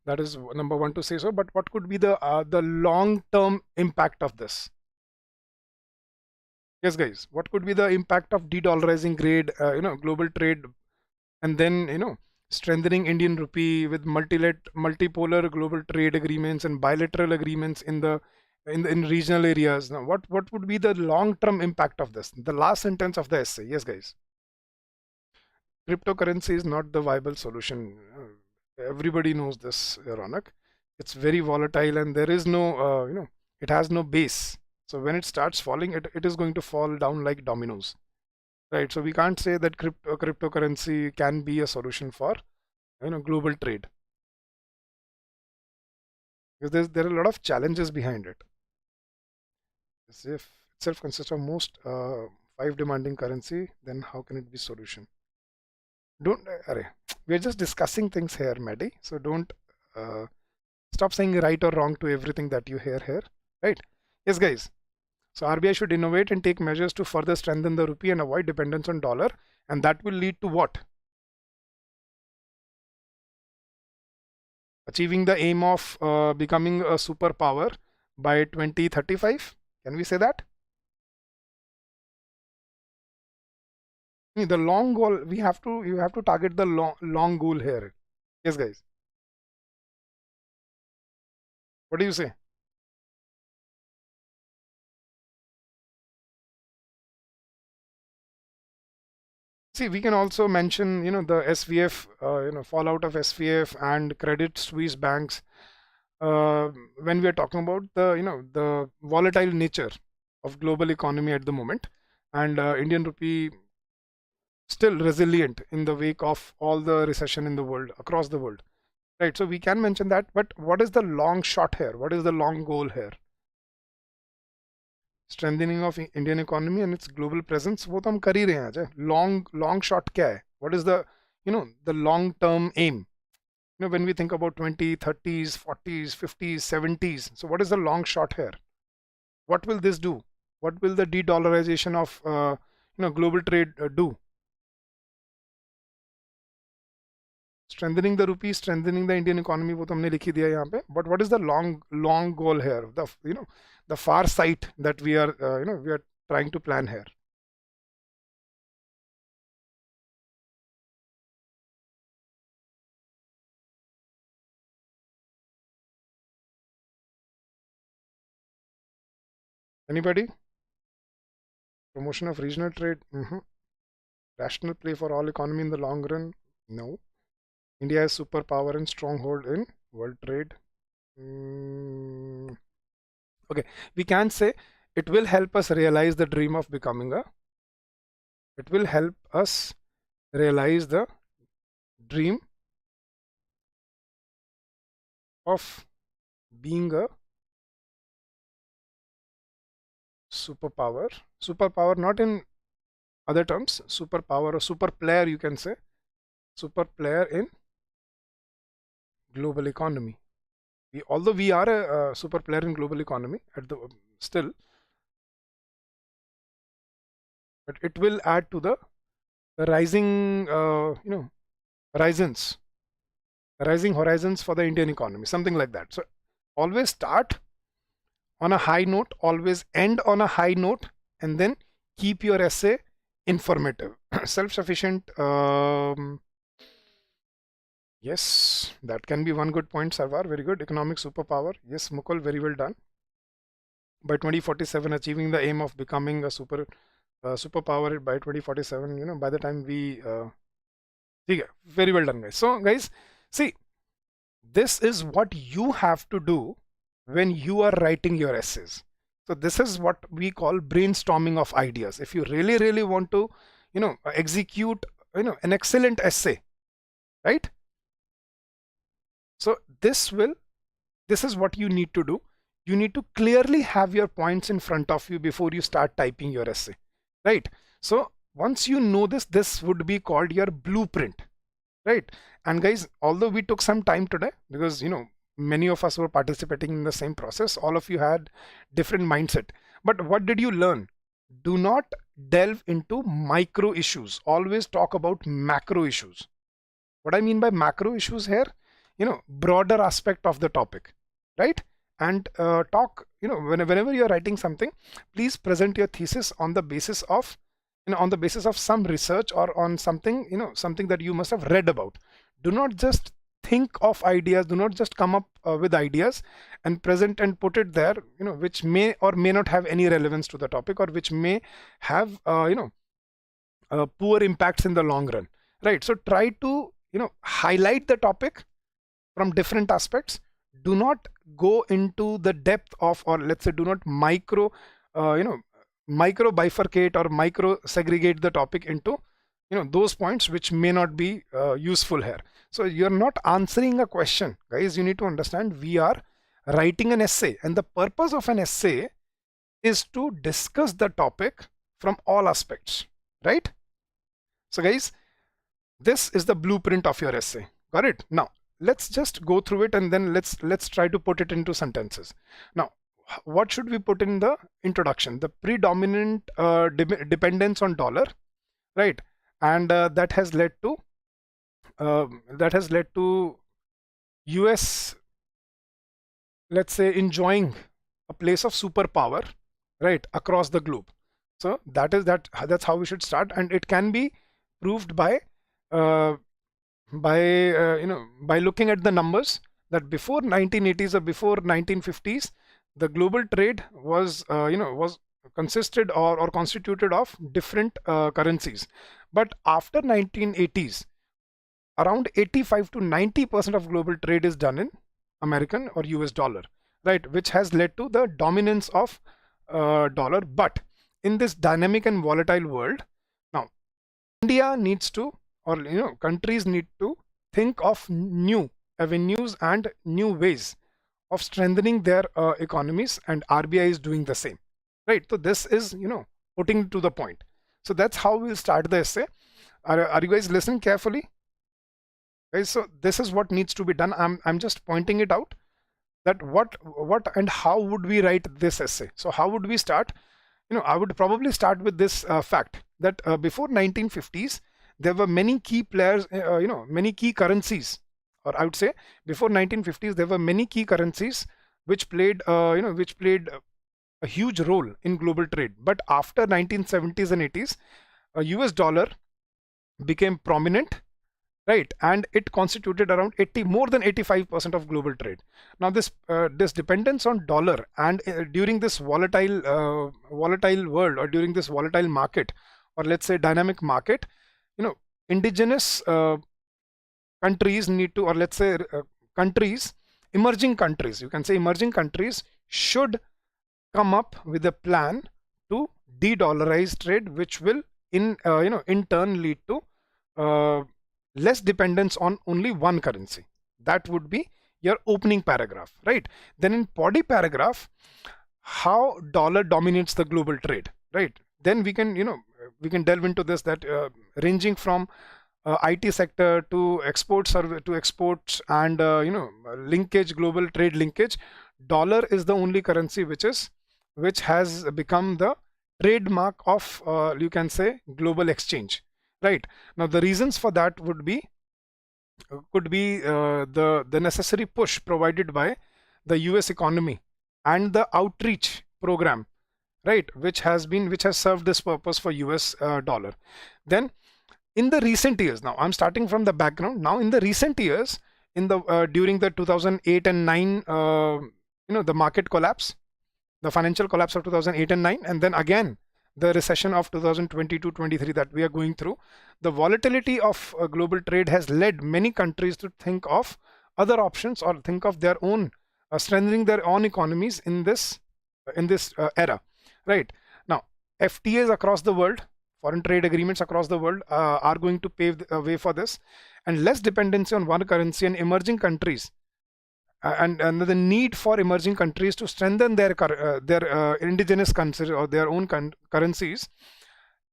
that is number one to say so. But what could be the long term impact of this? Yes, guys, what could be the impact of de-dollarizing grade, global trade, and then strengthening Indian rupee with multipolar global trade agreements and bilateral agreements in regional areas? Now, what would be the long-term impact of this? The last sentence of the essay. Yes, guys. Cryptocurrency is not the viable solution. Everybody knows this, Ronak. It's very volatile, and there is no, it has no base. So when it starts falling, it is going to fall down like dominoes, right? So we can't say that cryptocurrency can be a solution for global trade. because there are a lot of challenges behind it. If itself consists of most 5 demanding currency, then how can it be solution? Don't, we're just discussing things here, Maddie. So don't stop saying right or wrong to everything that you hear here, right? Yes, guys. So RBI should innovate and take measures to further strengthen the rupee and avoid dependence on dollar, and that will lead to what? Achieving the aim of becoming a superpower by 2035. Can we say that? The long goal, you have to target the long goal here. Yes, guys. What do you say? See, we can also mention, the SVF, fallout of SVF and Credit Suisse banks. When we are talking about the volatile nature of global economy at the moment, and Indian rupee still resilient in the wake of all the recession in the world, across the world, right? So we can mention that, but what is the long shot here? What is the long goal here? Strengthening of Indian economy and its global presence, वो तो हम कर ही रहे हैं Ajay. Long shot क्या है? What is the the long term aim? When we think about 20, 30s, 40s, 50s, 70s, so what is the long shot here? What will this do? What will the de-dollarization of global trade do? Strengthening the rupee, strengthening the Indian economy, वो तो हमने लिख ही दिया यहाँ पे. But what is the long goal here? The far sight that we are we are trying to plan here. Anybody? Promotion of regional trade. Rational play for all economy in the long run. No. India is superpower and stronghold in world trade. Okay, we can say it will help us realize the dream of becoming a. It will help us realize the dream of being a superpower. Superpower, not in other terms, superpower or super player, you can say. Super player in global economy. Although we are a super player in global economy at the still, but it will add to the rising rising horizons for the Indian economy, something like that. So always start on a high note, always end on a high note, and then keep your essay informative. Self-sufficient. Yes, that can be one good point, Sarwar. Very good. Economic superpower. Yes, Mukul, very well done. By 2047, achieving the aim of becoming a superpower by 2047. By the time we very well done, guys. So, guys, see, this is what you have to do when you are writing your essays. So this is what we call brainstorming of ideas. If you really want to, execute, an excellent essay, right? So this is what you need to do. You need to clearly have your points in front of you before you start typing your essay, right? So once you know this would be called your blueprint, right? And guys, although we took some time today because, many of us were participating in the same process, all of you had different mindset. But what did you learn? Do not delve into micro issues. Always talk about macro issues. What I mean by macro issues here, broader aspect of the topic, right? And talk, whenever you're writing something, please present your thesis on the basis of, on the basis of some research or on something, something that you must have read about. Do not just think of ideas, do not just come up with ideas and present and put it there, which may or may not have any relevance to the topic, or which may have, poor impacts in the long run, right? So try to, highlight the topic from different aspects. Do not go into the depth of, or let's say, do not micro bifurcate or micro segregate the topic into, those points which may not be useful here. So you're not answering a question, guys. You need to understand we are writing an essay, and the purpose of an essay is to discuss the topic from all aspects, right? So guys, this is the blueprint of your essay. Got it? Now let's just go through it, and then let's try to put it into sentences. Now, what should we put in the introduction? The predominant dependence on dollar, right? And that has led to US, let's say, enjoying a place of superpower, right, across the globe. So that's how we should start, and it can be proved by uh, by looking at the numbers, that before 1980s or before 1950s, the global trade was was consisted or constituted of different currencies. But after 1980s, around 85 to 90% of global trade is done in American or US dollar, right, which has led to the dominance of dollar. But in this dynamic and volatile world, now India needs to, or countries need to think of new avenues and new ways of strengthening their economies, and RBI is doing the same, right? So this is putting to the point. So that's how we'll start the essay. Are you guys listening carefully, guys? So this is what needs to be done. I'm just pointing it out, that what and how would we write this essay. So how would we start? I would probably start with this fact that before 1950s, there were many key players, many key currencies, or I would say before 1950s, there were many key currencies which played, which played a huge role in global trade. But after 1970s and 80s, US dollar became prominent, right, and it constituted around more than 85% of global trade. Now this dependence on dollar, and during this volatile world, or during this volatile market, or let's say dynamic market, indigenous countries need to, or let's say countries, emerging countries, you can say emerging countries, should come up with a plan to de-dollarize trade, which will in turn lead to less dependence on only one currency. That would be your opening paragraph, right? Then in body paragraph, how dollar dominates the global trade, right? Then we can delve into this, that ranging from IT sector to exports and linkage, global trade linkage. Dollar is the only currency which has become the trademark of you can say global exchange, right? Now the reasons for that could be the necessary push provided by the US economy and the outreach program, right, which has served this purpose for US dollar. Then in the recent years, now I'm starting from the background. Now in the recent years, in the during the 2008 and 9 the market collapse, the financial collapse of 2008 and 9, and then again the recession of 2022-23 that we are going through, the volatility of global trade has led many countries to think of other options, or think of their own strengthening their own economies in this era, right? Now FTAs across the world, foreign trade agreements across the world, are going to pave the way for this, and less dependency on one currency, and emerging countries, and the need for emerging countries to strengthen their indigenous currencies, or their own currencies,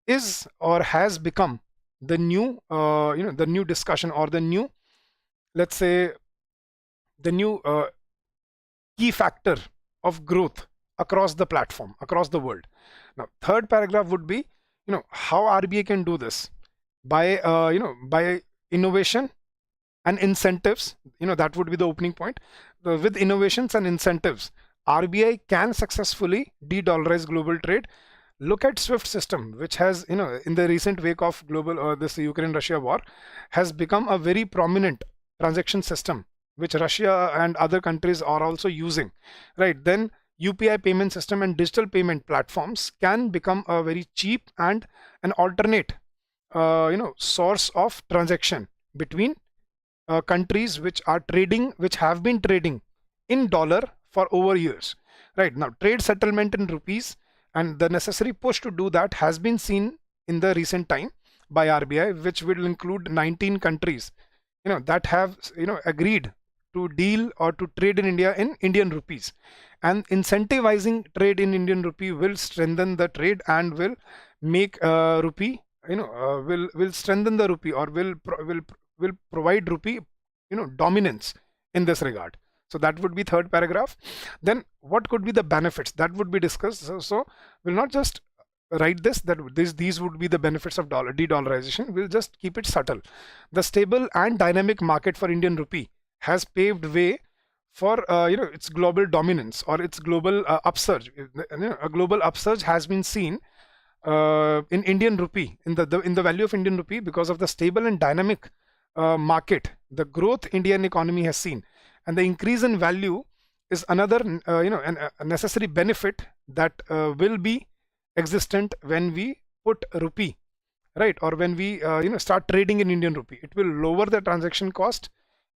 is or has become the new the new discussion, or the new, let's say, the new key factor of growth across the platform, across the world. Now third paragraph would be how RBI can do this by by innovation and incentives. That would be the opening point. With innovations and incentives, RBI can successfully de-dollarize global trade. Look at SWIFT system, which has in the recent wake of global this Ukraine-Russia war, has become a very prominent transaction system, which Russia and other countries are also using, right? Then UPI payment system and digital payment platforms can become a very cheap and an alternate source of transaction between countries which have been trading in dollar for over years, right? Now trade settlement in rupees, and the necessary push to do that has been seen in the recent time by RBI, which will include 19 countries that have agreed to deal or to trade in India in Indian rupees. And incentivizing trade in Indian rupee will strengthen the trade and will make rupee, will strengthen the rupee, or will provide rupee, dominance in this regard. So that would be third paragraph. Then what could be the benefits that would be discussed? So we'll not just write this, that these would be the benefits of de-dollarization. We'll just keep it subtle. The stable and dynamic market for Indian rupee has paved way for its global dominance or its global upsurge. A global upsurge has been seen in Indian rupee, in the value of Indian rupee, because of the stable and dynamic market, the growth Indian economy has seen, and the increase in value is another a necessary benefit that will be existent when we put rupee, right, or when we start trading in Indian rupee. It will lower the transaction cost,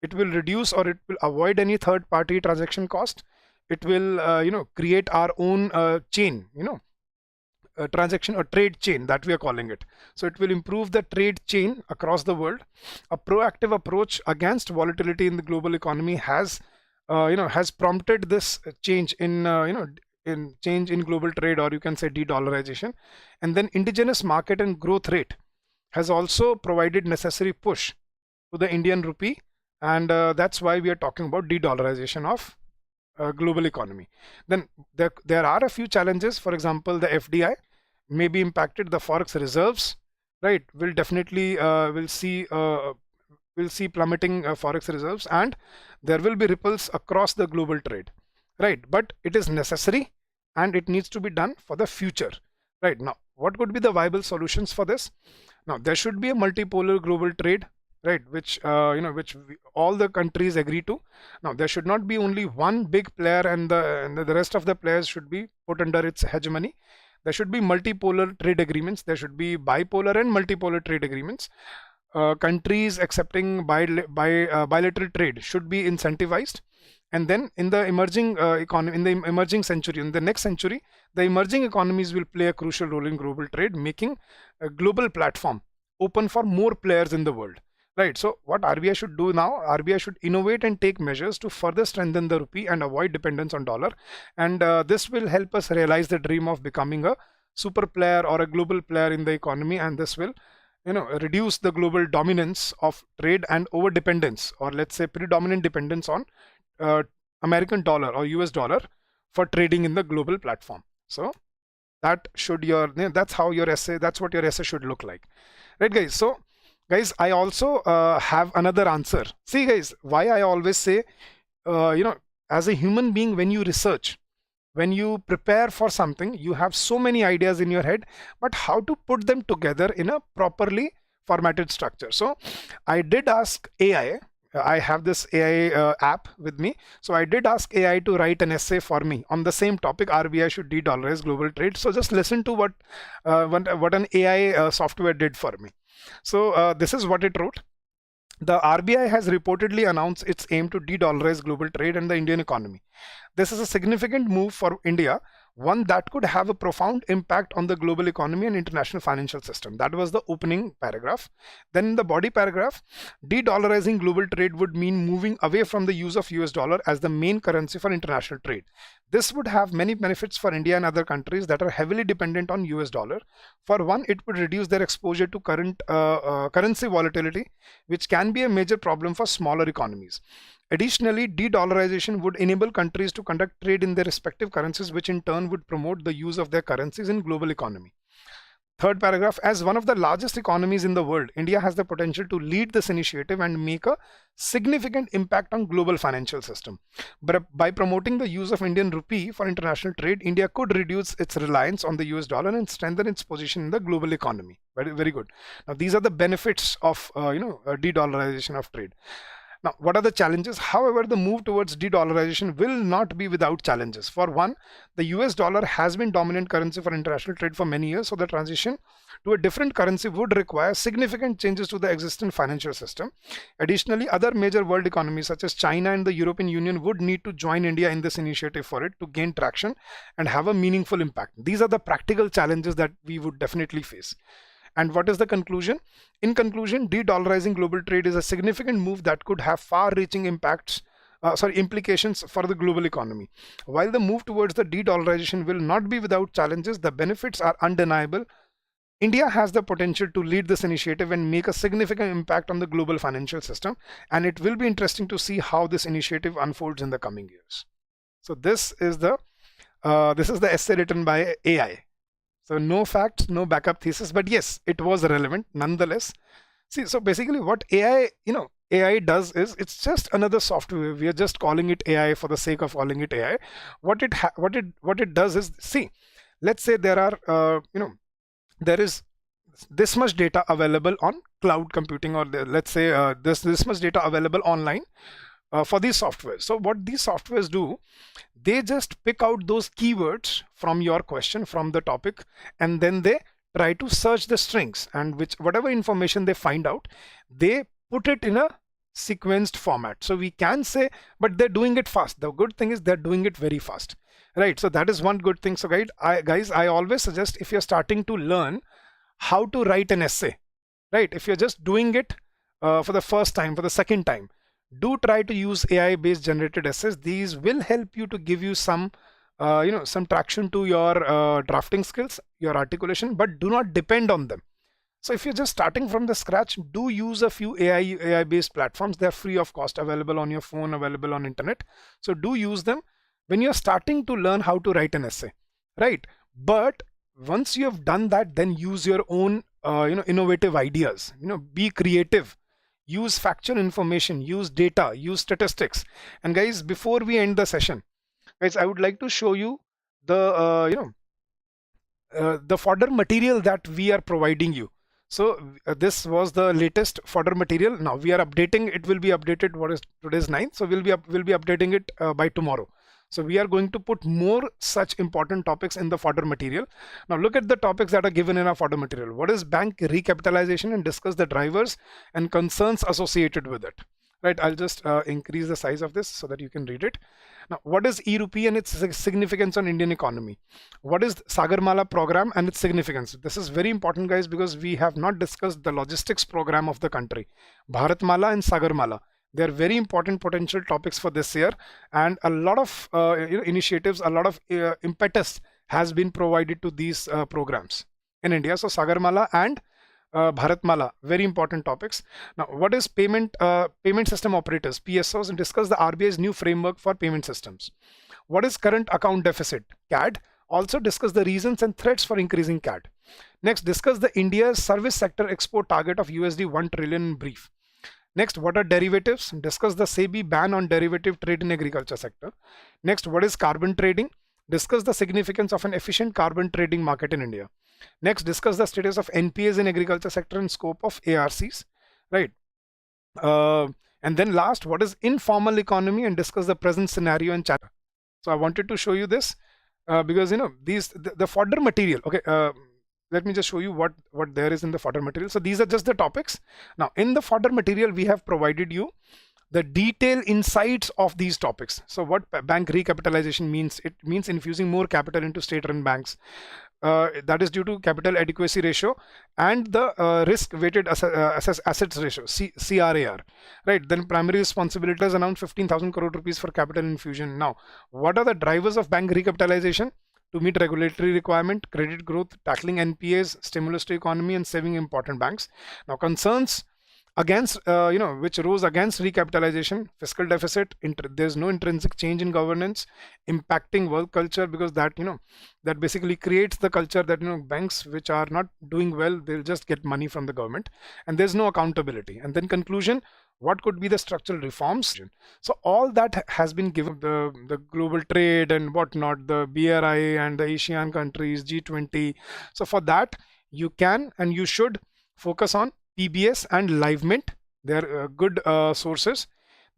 it will reduce or it will avoid any third party transaction cost, it will create our own chain, transaction or trade chain that we are calling it. So it will improve the trade chain across the world. A proactive approach against volatility in the global economy has prompted this change in change in global trade, or you can say de-dollarization. And then indigenous market and growth rate has also provided necessary push to the Indian rupee, and that's why we are talking about de-dollarization of global economy. Then there are a few challenges. For example, the FDI may be impacted. The forex reserves, right, will definitely will see plummeting forex reserves, and there will be ripples across the global trade, right? But it is necessary and it needs to be done for the future, right? Now, what could be the viable solutions for this? Now, there should be a multipolar global trade, right, which all the countries agree to. Now, there should not be only one big player and the rest of the players should be put under its hegemony. There should be multipolar trade agreements. There should be bipolar and multipolar trade agreements. Countries accepting bilateral trade should be incentivized. And then in the emerging economy, in the emerging century, in the next century, the emerging economies will play a crucial role in global trade, making a global platform open for more players in the world. Right. So what RBI should do now? RBI should innovate and take measures to further strengthen the rupee and avoid dependence on dollar. And this will help us realize the dream of becoming a super player or a global player in the economy. And this will, reduce the global dominance of trade and over dependence, or let's say predominant dependence on American dollar or US dollar for trading in the global platform. So that should that's how your essay, that's what your essay should look like. Right, guys? So guys, I also have another answer. See guys, why I always say, as a human being, when you research, when you prepare for something, you have so many ideas in your head, but how to put them together in a properly formatted structure. So I did ask AI, I have this AI app with me. So I did ask AI to write an essay for me on the same topic, RBI should de-dollarize global trade. So just listen to what an AI software did for me. So this is what it wrote. The RBI has reportedly announced its aim to de-dollarize global trade and the Indian economy. This is a significant move for India, one that could have a profound impact on the global economy and international financial system. That was the opening paragraph. Then in the body paragraph, de-dollarizing global trade would mean moving away from the use of US dollar as the main currency for international trade. This would have many benefits for India and other countries that are heavily dependent on US dollar. For one, it would reduce their exposure to current currency volatility, which can be a major problem for smaller economies. Additionally, de-dollarization would enable countries to conduct trade in their respective currencies, which in turn would promote the use of their currencies in global economy. Third paragraph, as one of the largest economies in the world, India has the potential to lead this initiative and make a significant impact on global financial system. But by promoting the use of Indian rupee for international trade, India could reduce its reliance on the US dollar and strengthen its position in the global economy. Very, very good. Now, these are the benefits of de-dollarization of trade. Now, what are the challenges? However, the move towards de-dollarization will not be without challenges. For one, the US dollar has been dominant currency for international trade for many years, so the transition to a different currency would require significant changes to the existing financial system. Additionally, other major world economies such as China and the European Union would need to join India in this initiative for it to gain traction and have a meaningful impact. These are the practical challenges that we would definitely face. And what is the conclusion? In conclusion, de-dollarizing global trade is a significant move that could have far-reaching impacts implications for the global economy. While the move towards the de-dollarization will not be without challenges, the benefits are undeniable. India has the potential to lead this initiative and make a significant impact on the global financial system, and it will be interesting to see how this initiative unfolds in the coming years. So this is the essay written by AI. So no facts, no backup thesis, but yes, it was relevant nonetheless. See, so basically what AI does is it's just another software. We are just calling it AI for the sake of calling it AI. What it does is, see, let's say there are there is this much data available on cloud computing, or let's say this much data available online for these softwares. So what these softwares do, they just pick out those keywords from your question, from the topic, and then they try to search the strings, and whatever information they find out, they put it in a sequenced format. So we can say, but they're doing it fast. The good thing is they're doing it very fast, right? So that is one good thing. So guys, I always suggest, if you're starting to learn how to write an essay, right? If you're just doing it for the first time, for the second time, do try to use AI based generated essays. These will help you to give you some some traction to your drafting skills, your articulation, but do not depend on them. So if you're just starting from the scratch, do use a few AI based platforms. They're free of cost, available on your phone, available on internet. So do use them when you're starting to learn how to write an essay, right? But once you have done that, then use your own innovative ideas. Be creative. Use factual information, use data, use statistics. And guys, before we end the session, guys, I would like to show you the the fodder material that we are providing you. So this was the latest fodder material. Now we are updating. It will be updated. What is today's 9th? So we'll be updating it by tomorrow. So we are going to put more such important topics in the fodder material. Now look at the topics that are given in our fodder material. What is bank recapitalization, and discuss the drivers and concerns associated with it. Right, I'll just increase the size of this so that you can read it. Now, what is e-rupee and its significance on Indian economy? What is Sagarmala program and its significance? This is very important, guys, because we have not discussed the logistics program of the country. Bharatmala and Sagarmala. They are very important potential topics for this year, and a lot of initiatives, a lot of impetus has been provided to these programs in India. So Sagarmala and Bharatmala, very important topics. Now, what is payment system operators, PSOs, and discuss the RBI's new framework for payment systems. What is current account deficit, CAD? Also discuss the reasons and threats for increasing CAD. Next, discuss the India's service sector export target of $1 trillion in brief. Next, what are derivatives? Discuss the SEBI ban on derivative trade in agriculture sector. Next, what is carbon trading? Discuss the significance of an efficient carbon trading market in India. Next, discuss the status of NPAs in agriculture sector and scope of ARCs, right? And then last, what is informal economy, and discuss the present scenario and challenge. So I wanted to show you this because the fodder material. Okay, let me just show you what there is in the fodder material. So these are just the topics. Now in the fodder material, we have provided you the detailed insights of these topics. So what bank recapitalization means, it means infusing more capital into state-run banks. That is due to capital adequacy ratio and the risk weighted assets ratio, CRAR, right? Then primary responsibilities announced 15,000 crore rupees for capital infusion. Now, what are the drivers of bank recapitalization? To meet regulatory requirement, credit growth, tackling NPAs, stimulus to economy, and saving important banks. Now, concerns against which rose against recapitalization: fiscal deficit, there's no intrinsic change in governance, impacting work culture, because that that basically creates the culture that banks which are not doing well, they'll just get money from the government, and there's no accountability. And then conclusion, what could be the structural reforms? So all that has been given, the global trade and whatnot, the BRI and the Asian countries, G20. So for that, you can and you should focus on PBS and LiveMint. They're good sources.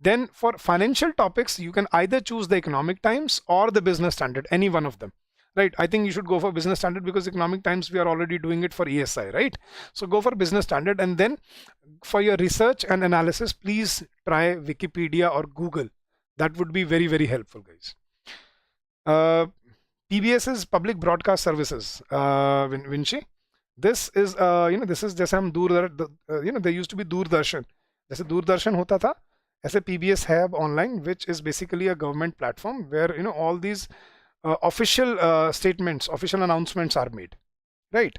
Then for financial topics, you can either choose the Economic Times or the Business Standard, any one of them. Right, I think you should go for Business Standard because Economic Times, we are already doing it for ESI, right? So go for Business Standard, and then for your research and analysis, please try Wikipedia or Google. That would be very, very helpful, guys. PBS is Public Broadcast Services, Vinci. This is this is जैसे हम there used to be Doordarshan. जैसे Doordarshan होता था, SAP PBS Hub Online, which is basically a government platform where all these official statements, official announcements are made, right?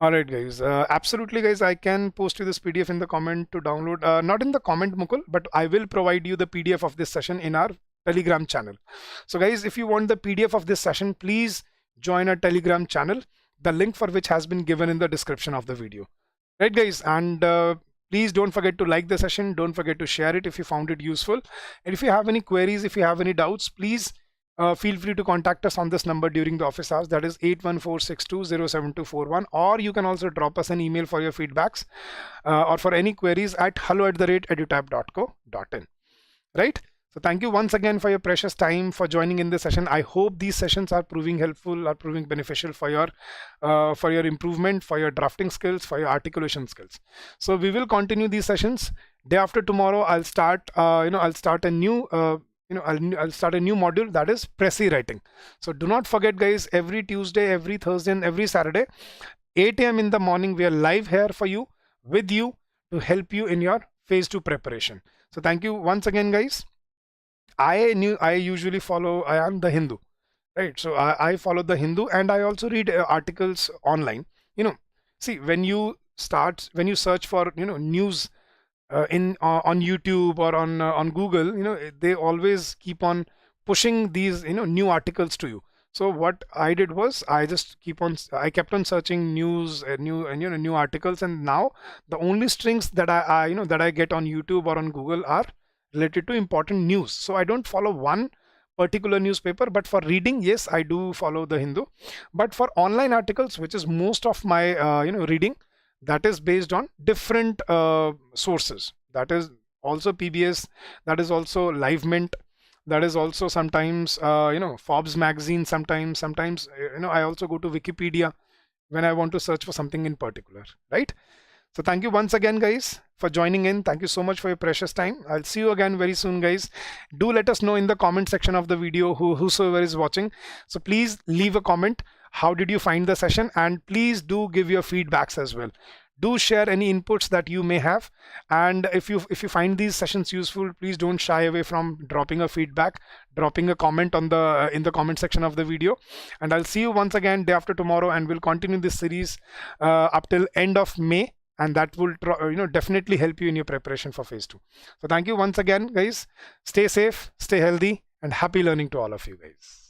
All right, guys. Absolutely, guys. I can post you this PDF in the comment to download. Not in the comment, Mukul, but I will provide you the PDF of this session in our Telegram channel. So, guys, if you want the PDF of this session, please join our Telegram channel, the link for which has been given in the description of the video. Right, guys? And please don't forget to like the session. Don't forget to share it if you found it useful. And if you have any queries, if you have any doubts, please feel free to contact us on this number during the office hours, that is 814-620-7241, or you can also drop us an email for your feedbacks or for any queries at hello@edutap.co.in, right? So thank you once again for your precious time for joining in this session. I hope these sessions are proving helpful, are proving beneficial for your improvement, for your drafting skills, for your articulation skills. So we will continue these sessions. Day after tomorrow, I'll start I'll start a new I'll start a new module, that is Precis writing. So do not forget, guys, every Tuesday, every Thursday, and every Saturday, 8 a.m. in the morning, we are live here for you, with you, to help you in your phase 2 preparation. So thank you once again, guys. I usually follow, I am the Hindu, right? So I follow the Hindu, and I also read articles online. See, when you search for news on YouTube or on Google, they always keep on pushing these new articles to you. So what I did was I kept on searching news, new articles, and now the only strings that I get on YouTube or on Google are related to important news. So I don't follow one particular newspaper, but for reading, yes, I do follow the Hindu. But for online articles, which is most of my reading, that is based on different sources. That is also PBS, that is also LiveMint, that is also sometimes Forbes magazine. Sometimes I also go to Wikipedia when I want to search for something in particular, right? So thank you once again, guys, for joining in. Thank you so much for your precious time. I'll see you again very soon, guys. Do let us know in the comment section of the video whosoever is watching. So please leave a comment. How did you find the session? And please do give your feedbacks as well. Do share any inputs that you may have. And if you find these sessions useful, please don't shy away from dropping a feedback, dropping a comment on in the comment section of the video. And I'll see you once again day after tomorrow, and we'll continue this series up till end of May. And that will definitely help you in your preparation for phase 2. So thank you once again, guys. Stay safe, stay healthy, and happy learning to all of you, guys.